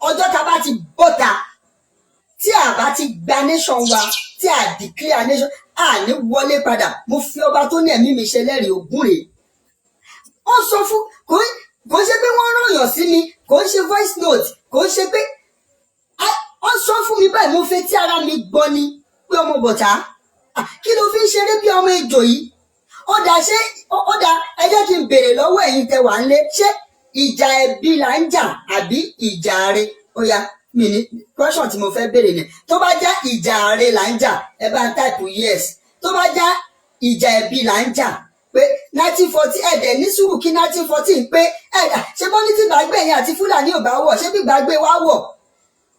ọjọ́ tá bá ti bọ́ta tí a bá ti gba nation wa tí a declare nation a ní wọlé padà mo fi ọba tó ní ẹ̀mí mi ṣe lẹ́rìí ògún rèé ó sọ fún kò ṣe pé wọ́n ròyàn sí mi kò ṣe voice note kò ṣe pé ó sọ fún mi báyìí mo fẹ́ tí ara mi gbọ́ ni pé ọmọ bọ̀tá kí ló fi ń ṣeré bí ọmọ ejò yìí ó dá ẹ jẹ́ kí n béèrè lọ́wọ́ ẹ̀yin tẹ́ wà nílé ṣé ìjà ẹbí là ń jà àbí ìjà àre ó yá mi ní question tí mo fẹ́ béèrè ni tó bá já ìjà àre là ń jà ẹ bá ń type yes tó bá já ìjà ẹbí là ń jà pé 1940 ẹ̀dẹ̀ ní sùúrù kí 1914 pé ẹ̀dà ṣé bọ́ ní tí gbàgbé yẹn àti Fúlàní ò bá wọ̀ ṣé bí gbàgbé wá wọ̀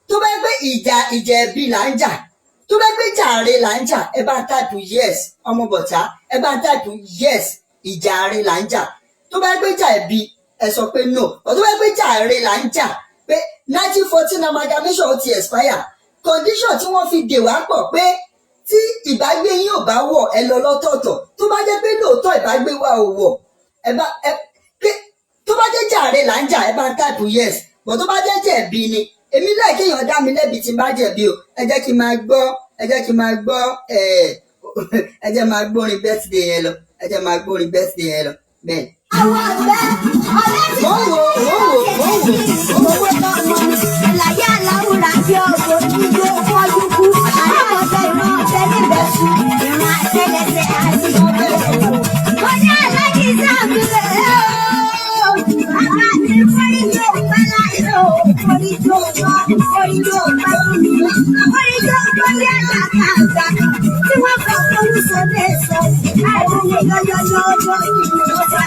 tó bá gbé ìjà ẹbí là ń jà tó bá gbé ìjà àre là ń jà ẹ bá ń táìpù yes ọmọ bọ̀tá ẹ bá ń táìpù yes ìjà àre là ń jà tó bá gbé ìjà ẹbí ẹ sọ pé no tó bá gbé ìjà àre là ń jà pé 1914 amalgamation ti expire condition tí wọ́n fi dè wá pọ̀ pé tí ìbágbé yín ò bá wọ̀ ẹ lọ lọ́tọ̀ọ̀tọ̀ tó bá jẹ́ pé lóòótọ́ ìbágbé wa ò wọ̀ tó bá jẹ́ jàre là ń jà ẹ bá ń táìpù yes bọ̀ tó bá jẹ́ jẹ̀bi ni èmi láì kéèyàn dá mi lẹ́bi tí n bá jẹ̀bi o ẹ jẹ́ kí n máa gbọ́ ẹ jẹ́ máa gbórin birthday yẹn lọ ẹ jẹ́ máa gbórin birthday yẹn lọ bẹ́ẹ̀. àwọn àgbẹ̀ ọ̀lẹ́sìn owó tọmọ ẹ̀láyé aláwùrà tí ọ̀gbọ̀n ìdíje fọ́jú kú àrẹ́mọ̀tẹ́ ìran ọ̀tẹ́ níbẹ̀ sùn ìran àtẹ́lẹsẹ̀ àti ọ̀bẹ̀ mo ní aláàjì sáàbì rẹ̀ bàbá mi forí tó pẹ́ láìlò forí tó gbọ́ forí tó pẹ́ forí tó gbọ́ ní àgbàkàgbà tí wọ́n kọ́ forí sóde sọ àìsàn lè yọyọyọ ọjọ́ ìlú ọjà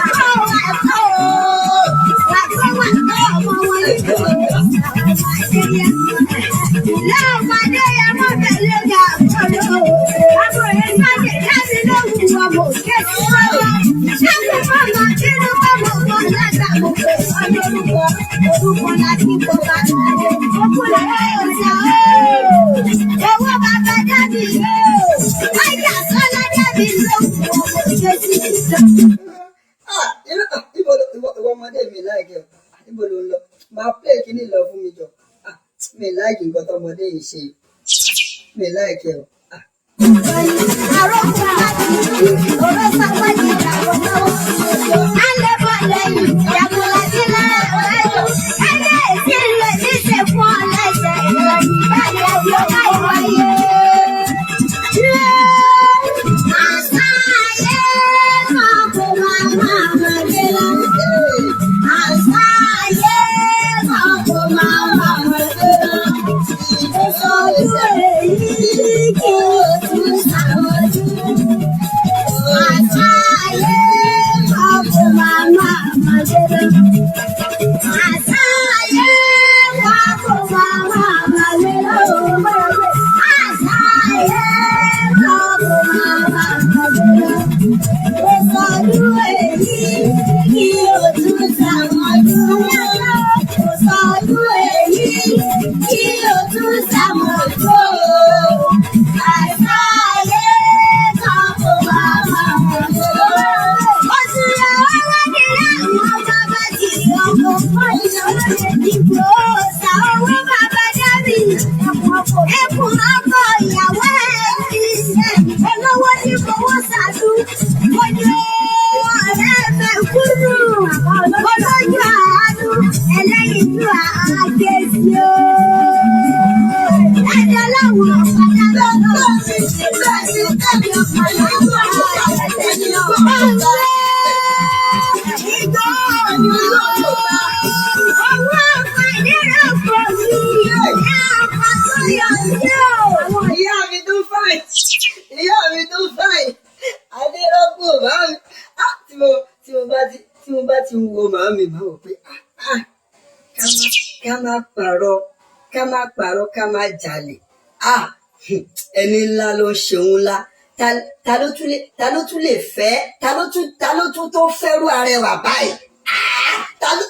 ọmọdé mi láìkẹ́ níbo ló ń lọ máa play kíní lọ fún mi jọ mi láìkì nǹkan tọmọdé yìí ṣe mi láìkẹ́ o. àròkọ àti ọ̀rọ̀ sáwájú ìyàwó náà alẹ́ bọ̀ lẹ́yìn ìyàwó láti láàárọ̀ ẹgbẹ́ ìdílé níṣẹ́ fún ọlẹ́sẹ̀ ìrọ̀lẹ́ ìbàdàn yóò máa wáyé. Bye. ti ń wo màámi máa wò pé ká má parọ́ ká má jalè ẹni ńlá ló ń ṣe òun ńlá ta ló tún lè fẹ́ ta ló tún tó fẹ́rù arẹwà báyìí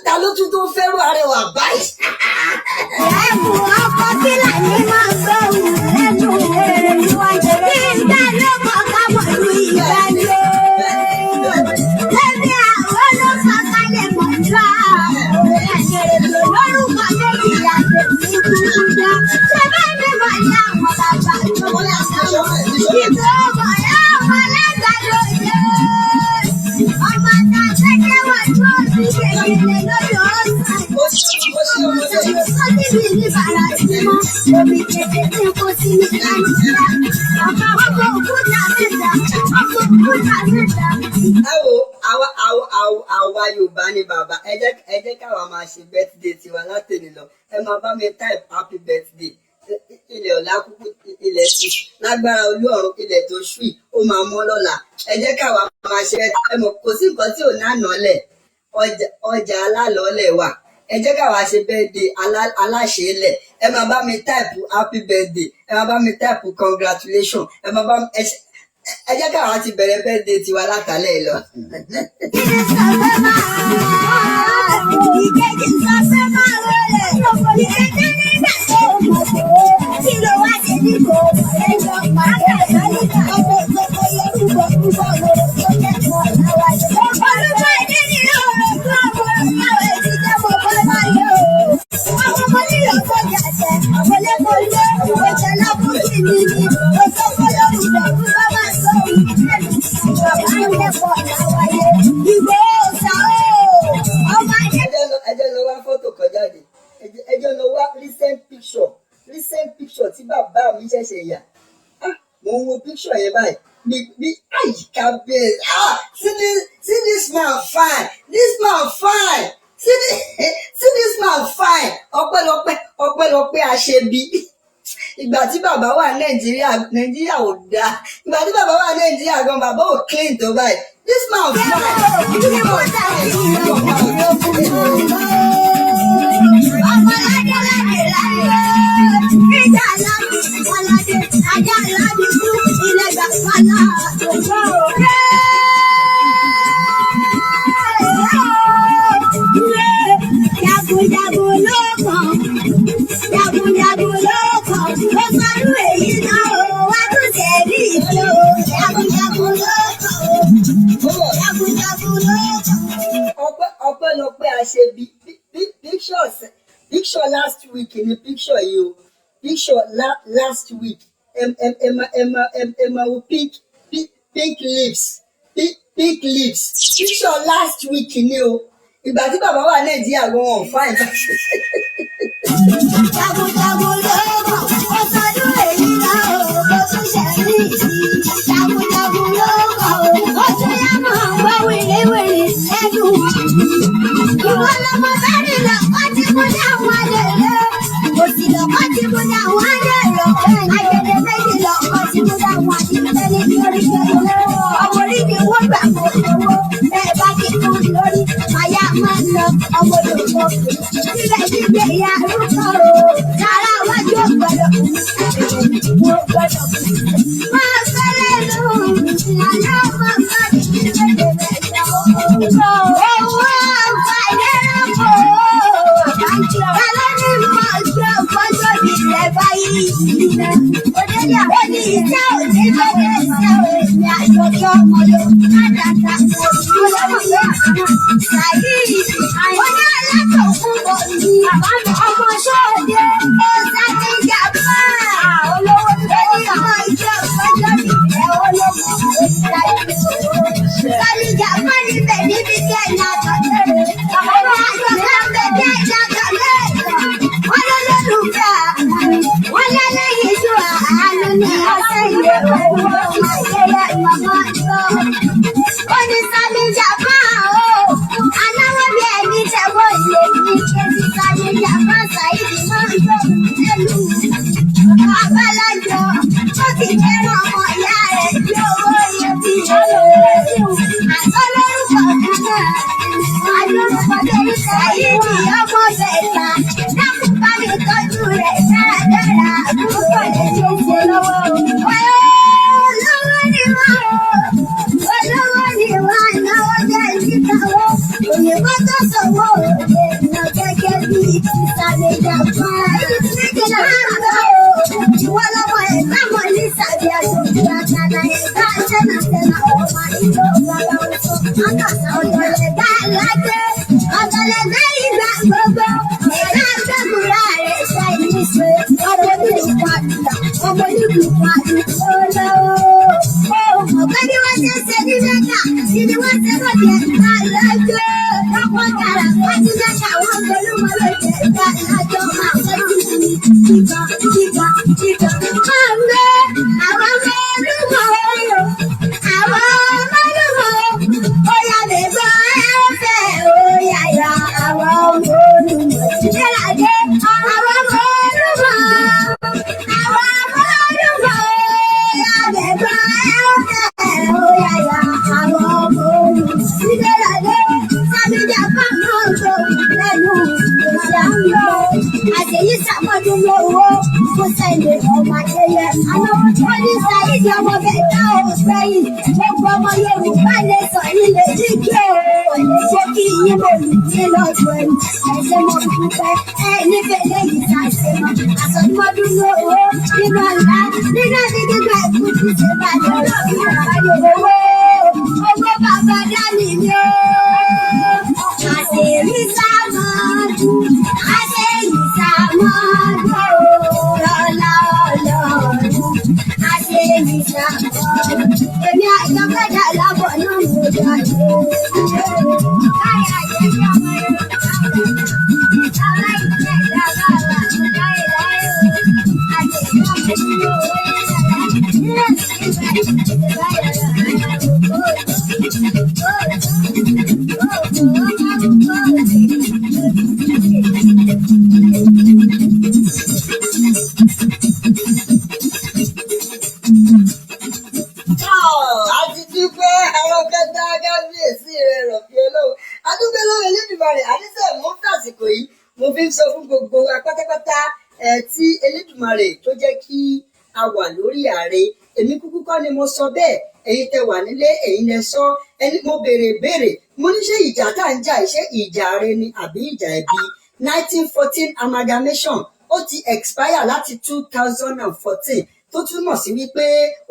ta ló tún tó fẹ́rù arẹwà báyìí. ẹ̀bùn ọkọ̀ kílà ní máa gbọ́ òun lẹ́nu èrè níwájú bí ìgbà ló kọ́ ká mọ̀ lu ìgbà lé. Ẹbí àwọn ló kọ́ ká lè mọ̀ jù àwọn ẹ̀ṣẹ̀rẹ̀ lórúkọ méjì yàtọ̀ sí kúkúdá. Ṣé bẹ́ẹ̀ ni màá ní àwọn bàbá tó wọ́n lọ́sọ̀rọ̀? Ìgbà ọmọ yá ọmọ lẹ́gbàá lóye. Ọmọ ta fẹ́kẹ́ wà tó ti kékeré lórí ọ̀sán. Sọ́jí mi ní bàrà sí mọ́, omi kékeré tí kò sí ní Nàìjíríà. Ọ̀pọ̀ òkúta mẹ́ta, ẹ wo àwa Yorùbá ni bàbá ẹ jẹ́ káwa máa ṣe birthday tiwa látẹ̀lé lọ ẹ máa bá mi type happy birthday ilẹ̀ ọ̀la kúkú ilẹ̀ sí lágbára Olúọ̀run ilẹ̀ tó ṣùì ó máa mọ́ lọ́la ẹ jẹ́ káwa máa ṣe ẹ mọ̀ kò sí nǹkan tí ò nánàálẹ̀ ọjà alálọ́ọ̀lẹ̀ wà ẹ jẹ́ káwa ṣe birthday aláṣẹ́lẹ̀ ẹ máa bá mi type happy birthday ẹ máa bá mi type congratulation ẹ máa bá mi ẹ jẹ́ káwa ti bẹ̀rẹ̀ birthday tiwa látàlẹ́ lọ. Ẹjọ́ lọ wá fọ́tò kan jáde ẹjọ́ lọ wá recent picture tí bàbá mi ṣẹ̀ṣẹ̀ yà mo ń wo picture yẹn báyìí bí àyíká bẹ́ẹ̀ see this man fine see this man fine ọpẹ́lọpẹ́ àṣebí ìgbà tí bàbá wà Nàìjíríà ò dáa ìgbà tí bàbá wà Nàìjíríà gan bàbá ò clean tó báyìí this man fine. Ọpẹ́lọpẹ́ àṣebí picture last week ni picture yìí o picture last week Emma wo pink lips picture last week ni o ìgbà tí bàbá wà Nàìjíríà gan wọn fine. Jagunjagun lóko ọ̀sọ́dún èyí náà ó tún ṣe rí jagunjagun lóko ó tún yá mọ̀ gbọ́ wìrìwìrì lẹ́nu. Ìwọ lọmọ bẹ́ẹ̀ni lọ́kọ́ tí mo ní àwọn àlejò. Kò sí lọ́kọ́ tí mo ní àwọn àlejò. Ayẹyẹ méjì lọ́kọ́ tí mo ní àwọn àlejò ní orí kẹlẹ́. Ọmọ orí mi wọ́n gbà kó owó. Bẹ́ẹ̀ bá ti kú lórí. Àyà máa ń lọ ọmọ olùkọ́. Síbẹ̀ nígbè ya arúgbó o. Tààrà wájú ọ̀gbọ̀dọ̀. Mo gbọ́dọ̀. Máa fẹ́lẹ́ lù. Ìyàlá ọmọ máa ń fi lédè mẹ́ta. Owó àǹfààní ẹ̀rọ. Kálọ́ ní mọ̀ ṣe ọ̀pọ̀jọ́ ìrẹ̀ báyìí. Òdèdè àwọn ní ìjà òní lọ́dẹ̀ ẹ̀sẹ̀ òní àjọjọ́ ọmọ Yorùbá dáadáa. Sàyí, wọ́n ní aláṣọ fún bọ̀dì. Ọmọ ṣọ́ọ̀dẹ, ọ̀sán ní ìjàmbá. Olówó lórí ọmọ ìjọ ọ̀pọ̀jọ́ ìrẹ̀ olówó. Sàlìjà má níbẹ̀ níbi tí ẹ̀yà àtọ̀tẹ̀rẹ̀. Ọmọ àjọ̀ká ń bẹ̀ bí ẹ̀yà àtọ̀tẹ̀rẹ̀. Wọ́n lọ lólùfẹ́ wọ́n lẹ́lẹ́yìn ju àánú ní ọ̀sẹ̀ ìwé owó ayẹyẹ ìmọ̀mọ́ tó. Ó ní Sàlìjà máa o, aláwọ̀ bí ẹni tẹ̀wọ́ ìlé ní kéjì Sàlìjà máa tena ọmọ ìlú bàbá òṣù àkàtà ọ̀dọ̀lẹ̀dá lájẹ́ ọ̀dọ̀lẹ̀dá ìgbà gbogbo ìgbà gbàgbúrà rẹ̀ ṣe ìṣe ọmọ onílù pàdùlà ọmọ onílù pàdùlà lọ́wọ́ ọ̀gbẹ́ni wọ́n ṣe ṣe ní mẹ́ta ìdí wọ́n ṣe bọ̀ jẹ́ ìgbà lọ́jọ́ ọkọ̀ kàrà wọ́n ti mẹ́ta wọ́n gbólúmọ̀ ló jẹ́ ìgbà lọ́jọ́ máa wọ́n ti ìgbà ọ̀gbẹ́ àwọn ọmọ olúmọ̀ ọ̀yọ́ àwọn ọmọ olúmọ̀ ọ̀yà lè gbọ́ ẹ̀fẹ̀ ọ̀yà yà àwọn ọmọ olúmọ̀ ìdílàdé àwọn ọmọ olúmọ̀ àwọn ọmọ olúmọ̀ ọ̀yà lè gbọ́ ẹ̀fẹ̀ ọ̀yà yà àwọn ọmọ olúmọ̀ ìdílàdé sábìjà fáwọn ọ̀dọ́ lẹ́nu ìṣàlùyọ̀ àṣeyí sàmọ́dún lọ́wọ́ kó sẹ́yìn ọmọ ayẹyẹ àwọn wọn ní sáyidì ọmọ bẹ́ẹ̀ ká ò sẹ́yìn gbogbo ọmọ Yorùbá lè sọ ilé jíjẹ o ṣé kí yín mo lù ní lọ́dún ẹ̀yìn ẹ̀ṣẹ̀ mo dúpẹ́ ẹ̀ nífẹ̀ẹ́ lẹ́yìn sàṣẹmọ àsọdúnmọ́dún lówó nínú ọ̀la nínú ẹni gbígbà ìkútù ṣe bá lọ ìrànlọ́wọ́ owó bàbá dání ni ó àṣeyí sàmọ́dún àṣeyí sàmọ́dún lọ́la ọlọ́run àṣeyí sàmọ́dún èmi àjọpẹ́jà lábọ̀ náà mo jáde káyà jẹ́ kí ọmọ Yorùbá àwọn ìṣẹ̀dá bàbá mo jáde láyé o àṣeyí ọmọ Yorùbá àti dúpẹ́ àwọn kẹta kábíyèsí rẹ̀ rọ̀bì olówó adúgbẹ́ lọ́wọ́ Elédùmarè àníṣe mò ń fàsìkò yìí mo fi ń sọ fún gbogbo wa pátápátá tí Elédùmarè tó jẹ́ kí a wà lórí ààrẹ èmi kúkú kọ́ ni mo sọ bẹ́ẹ̀ ẹ̀yin tẹ́ wà nílé ẹ̀yin lẹ sọ ẹni mo béèrè mo ní ṣé ìjà tá à ń jà ṣé ìjà ààrẹ ni àbí ìjà ẹbí 1914 amalgamation ó ti expire láti 2014 tó túmọ̀ sí wípé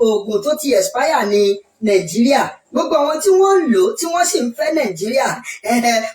oògùn tó ti expire ní Nàìjíríà gbogbo àwọn tí wọ́n ń lò tí wọ́n sì ń fẹ́ Nàìjíríà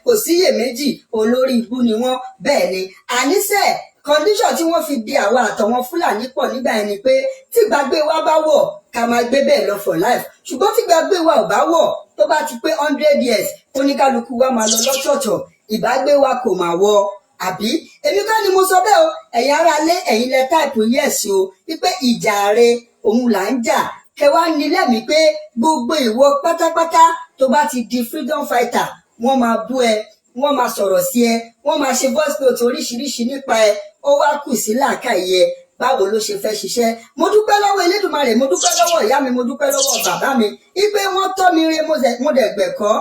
kò síyèméjì olórí ibú ni wọ́n bẹ́ẹ̀ ni àníṣe condition tí wọ́n fi di àwa àtọ̀wọn Fúlàní pọ̀ nígbà yẹn ni pé tí gbàgbé wa bá wọ̀ ká máa gbé bẹ́ẹ̀ lọ for life ṣùgbọ́n tí gbàgbé wa ò bá wọ̀ tó bá ti pé 100 years oníkálukú wa máa lọ lọ́tọ̀ọ̀tọ̀ ìbágbé wa kò máa wọ̀ àbí èmi kọ́ ni mo sọ bẹ́ẹ̀ o ẹ̀yin ará lé ẹ̀yin lẹ táìpù yes o wípé ìjà ààrẹ òun là ń jà kẹwàá ní lẹ́mìí pé gbogbo ìwọ pátápátá tó bá ti di freedom fighter wọ́n máa bú ẹ wọ́n máa sọ̀rọ̀ sí ẹ wọ́n máa ṣe voice note oríṣiríṣi nípa ẹ ó wá kù sí làákàyè ẹ báwo ló ṣe fẹ́ ṣiṣẹ́ mo dúpẹ́ lọ́wọ́ Elédùmarè mo dúpẹ́ lọ́wọ́ ìyá mi mo dúpẹ́ lọ́wọ́ bàbá mi wípé wọ́n tọ́ mi re mo dẹ̀ gbẹ̀kọ́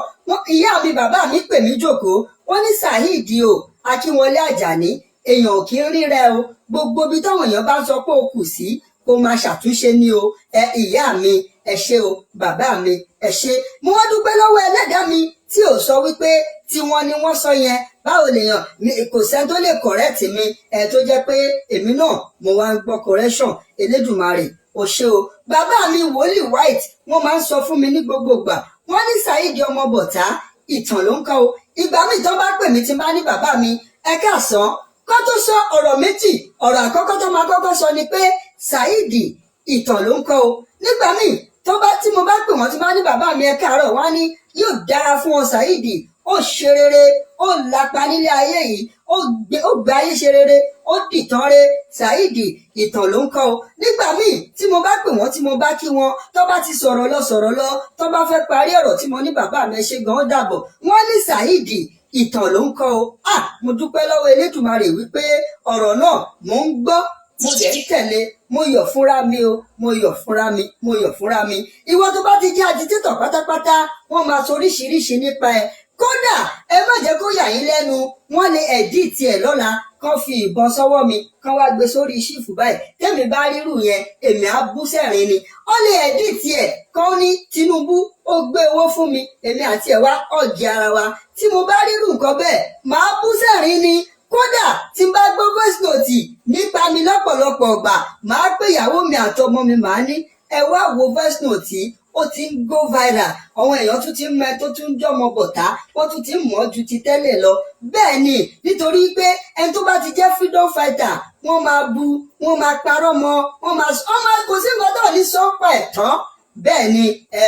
ìyá mi bàbá mi pè mí jókòó wọ́n ní Saheed o Akínwọlé Àjàní èèyàn ò kí ń rírẹ o gbogbo ibi táwọn èèyàn bá ń sọ pé o kù sí kó máa ṣàtúnṣe ní o ìyá mi ẹ ṣé o bàbá mi ẹ ṣé mo wá dúpẹ́ lọ́wọ́ ẹlẹ́dàá mi tí ò sọ wípé tí wọ́n ní wọ́n sọ yẹn báwo lèèyàn kò sẹ́ni tó lè correct mi tó jẹ́ pé èmi náà mo wá ń gbọ́ correction Elédùmarè ò ṣé o bàbá mi wòlíì white wọ́n máa ń sọ fún mi ní gbogbo ìgbà wọ́n ní Saheed ọmọ bọ̀tá ìtàn ló ń kọ́ o ìgbà míì tó bá pè mí tí bá ní bàbá mi ẹ káàsán kó tó sọ ọ̀rọ̀ méjì ọ̀rọ̀ àkọ́kọ́ tó máa kọ́kọ́ sọ ni pé Saheed ìtàn ló ń kọ́ o nígbà míì tí mo bá pè wọ́n tí bá ní bàbá mi ẹ káàárọ̀ wá ní yóò dára fún ọ Saheed ó ṣe rere ó lapa nílé ayé yìí ó gbé ayé ṣe rere ó dìtàn re Saheed ìtàn ló ń kọ́ o nígbà míì tí mo bá pè wọ́n tí mo bá kí wọn tó bá ti sọ̀rọ̀ lọ tó bá fẹ́ parí ọ̀rọ̀ tí mo ní bàbá mi ṣe gan dàbọ̀ wọ́n ní Saheed ìtàn ló ń kọ́ o mo dúpẹ́ lọ́wọ́ Elédùmarè wípé ọ̀rọ̀ náà mò ń gbọ́ mo dẹ̀ ń tẹ̀lé mo yọ̀ fúnra mi o mo yọ̀ fúnra mi ìwọ tó bá ti jẹ́ agitator pátápátá wọ́n máa sọ oríṣiríṣi nípa ẹ kódà ẹ má jẹ́ kó yà yín lẹ́nu wọ́n lè ẹ̀díìtì ẹ̀ lọ́la kán fi ìbọn sọ́wọ́ mi kán wá gbé sórí ṣífù báyìí tẹ́mi bá rírù yẹn èmi á bú sẹ́rìn ni wọ́n lè ẹ̀díìtì ẹ̀ kán ní Tinubu ó gbé owó fún mi èmi àti ẹ̀ wá ọ̀jẹ̀ ara wa tí mo bá rírù nǹkan bẹ́ẹ̀ màá bú sẹ́rìn ni kódà tí n bá gbọ́ voice note nípa mi lọ́pọ̀lọpọ̀ ọgbà màá pé ìyàwó mi àtọmọ mi màá ní ẹ wá wo voice note ó ti ń go viral àwọn èèyàn tún ti ń mọ ẹ tó tún jọmọ bọ̀tá wọ́n tún ti ń mọ̀ ju ti tẹ́lẹ̀ lọ bẹ́ẹ̀ ni nítorí pé ẹni tó bá ti jẹ́ freedom fighter wọ́n máa bu wọ́n máa parọ́ mọ́ wọ́n máa kò sí nǹkan tó ní sọ́pà ẹ̀ tán bẹ́ẹ̀ ni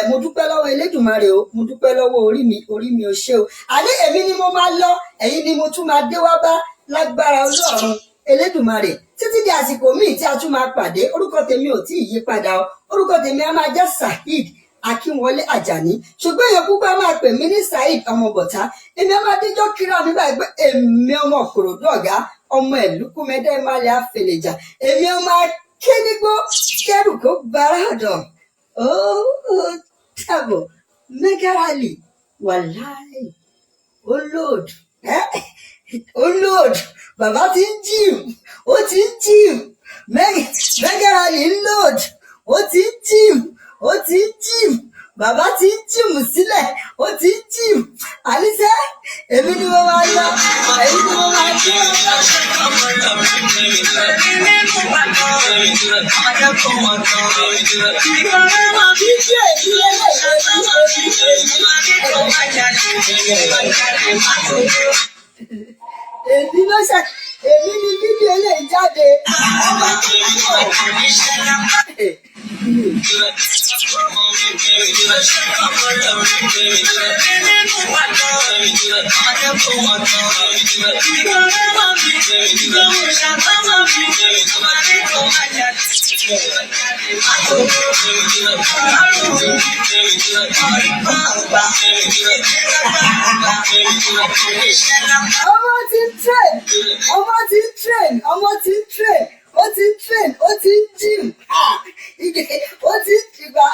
mo dúpẹ́ lọ́wọ́ Elédùmarè o mo dúpẹ́ lọ́wọ́ orí mi ò ṣe o àní èmi ni mo máa lọ ẹ̀yin ni mo tún máa dé wá bá lágbára Ọlọ́run Elédùmarè títí di àsìkò míì tí a tún máa pàdé orúkọ tèmi ò tí ì yí padà o orúkọ tèmi á máa jẹ́ Saheed Akínwọlé Àjàní ṣùgbọ́n èèyàn púpọ̀ máa pè mí ní Saheed ọmọ bọ̀tá èmi á máa díjọ́ kíra mi báyìí pé èmi ọmọ Ìkòròdú ọ̀gá ọmọ Ẹ̀lúkúmẹ́dẹ́ ìmàlẹ̀ àfẹlẹ̀jà èmi ọmọ akénígbó kẹrù kó bára ọ̀dọ̀ ó tàbọ̀ mẹ́gàrálì wàláì ó lòdù bàbá ti ń jíìm ó ti ń jíìm mẹ́gàrálì ń lòdù ó ti ń jíìm ó ti ń jíìm bàbá ti ń jíìmù sílẹ̀ ó ti ń jíìmù àníṣe èmi ni mo máa lọ èmi ni mo máa dé èmi ló ṣe èmi ni fídíò eléyìí jáde. Ọmọ ti ń train ó ti ń gym ó ti ń gbà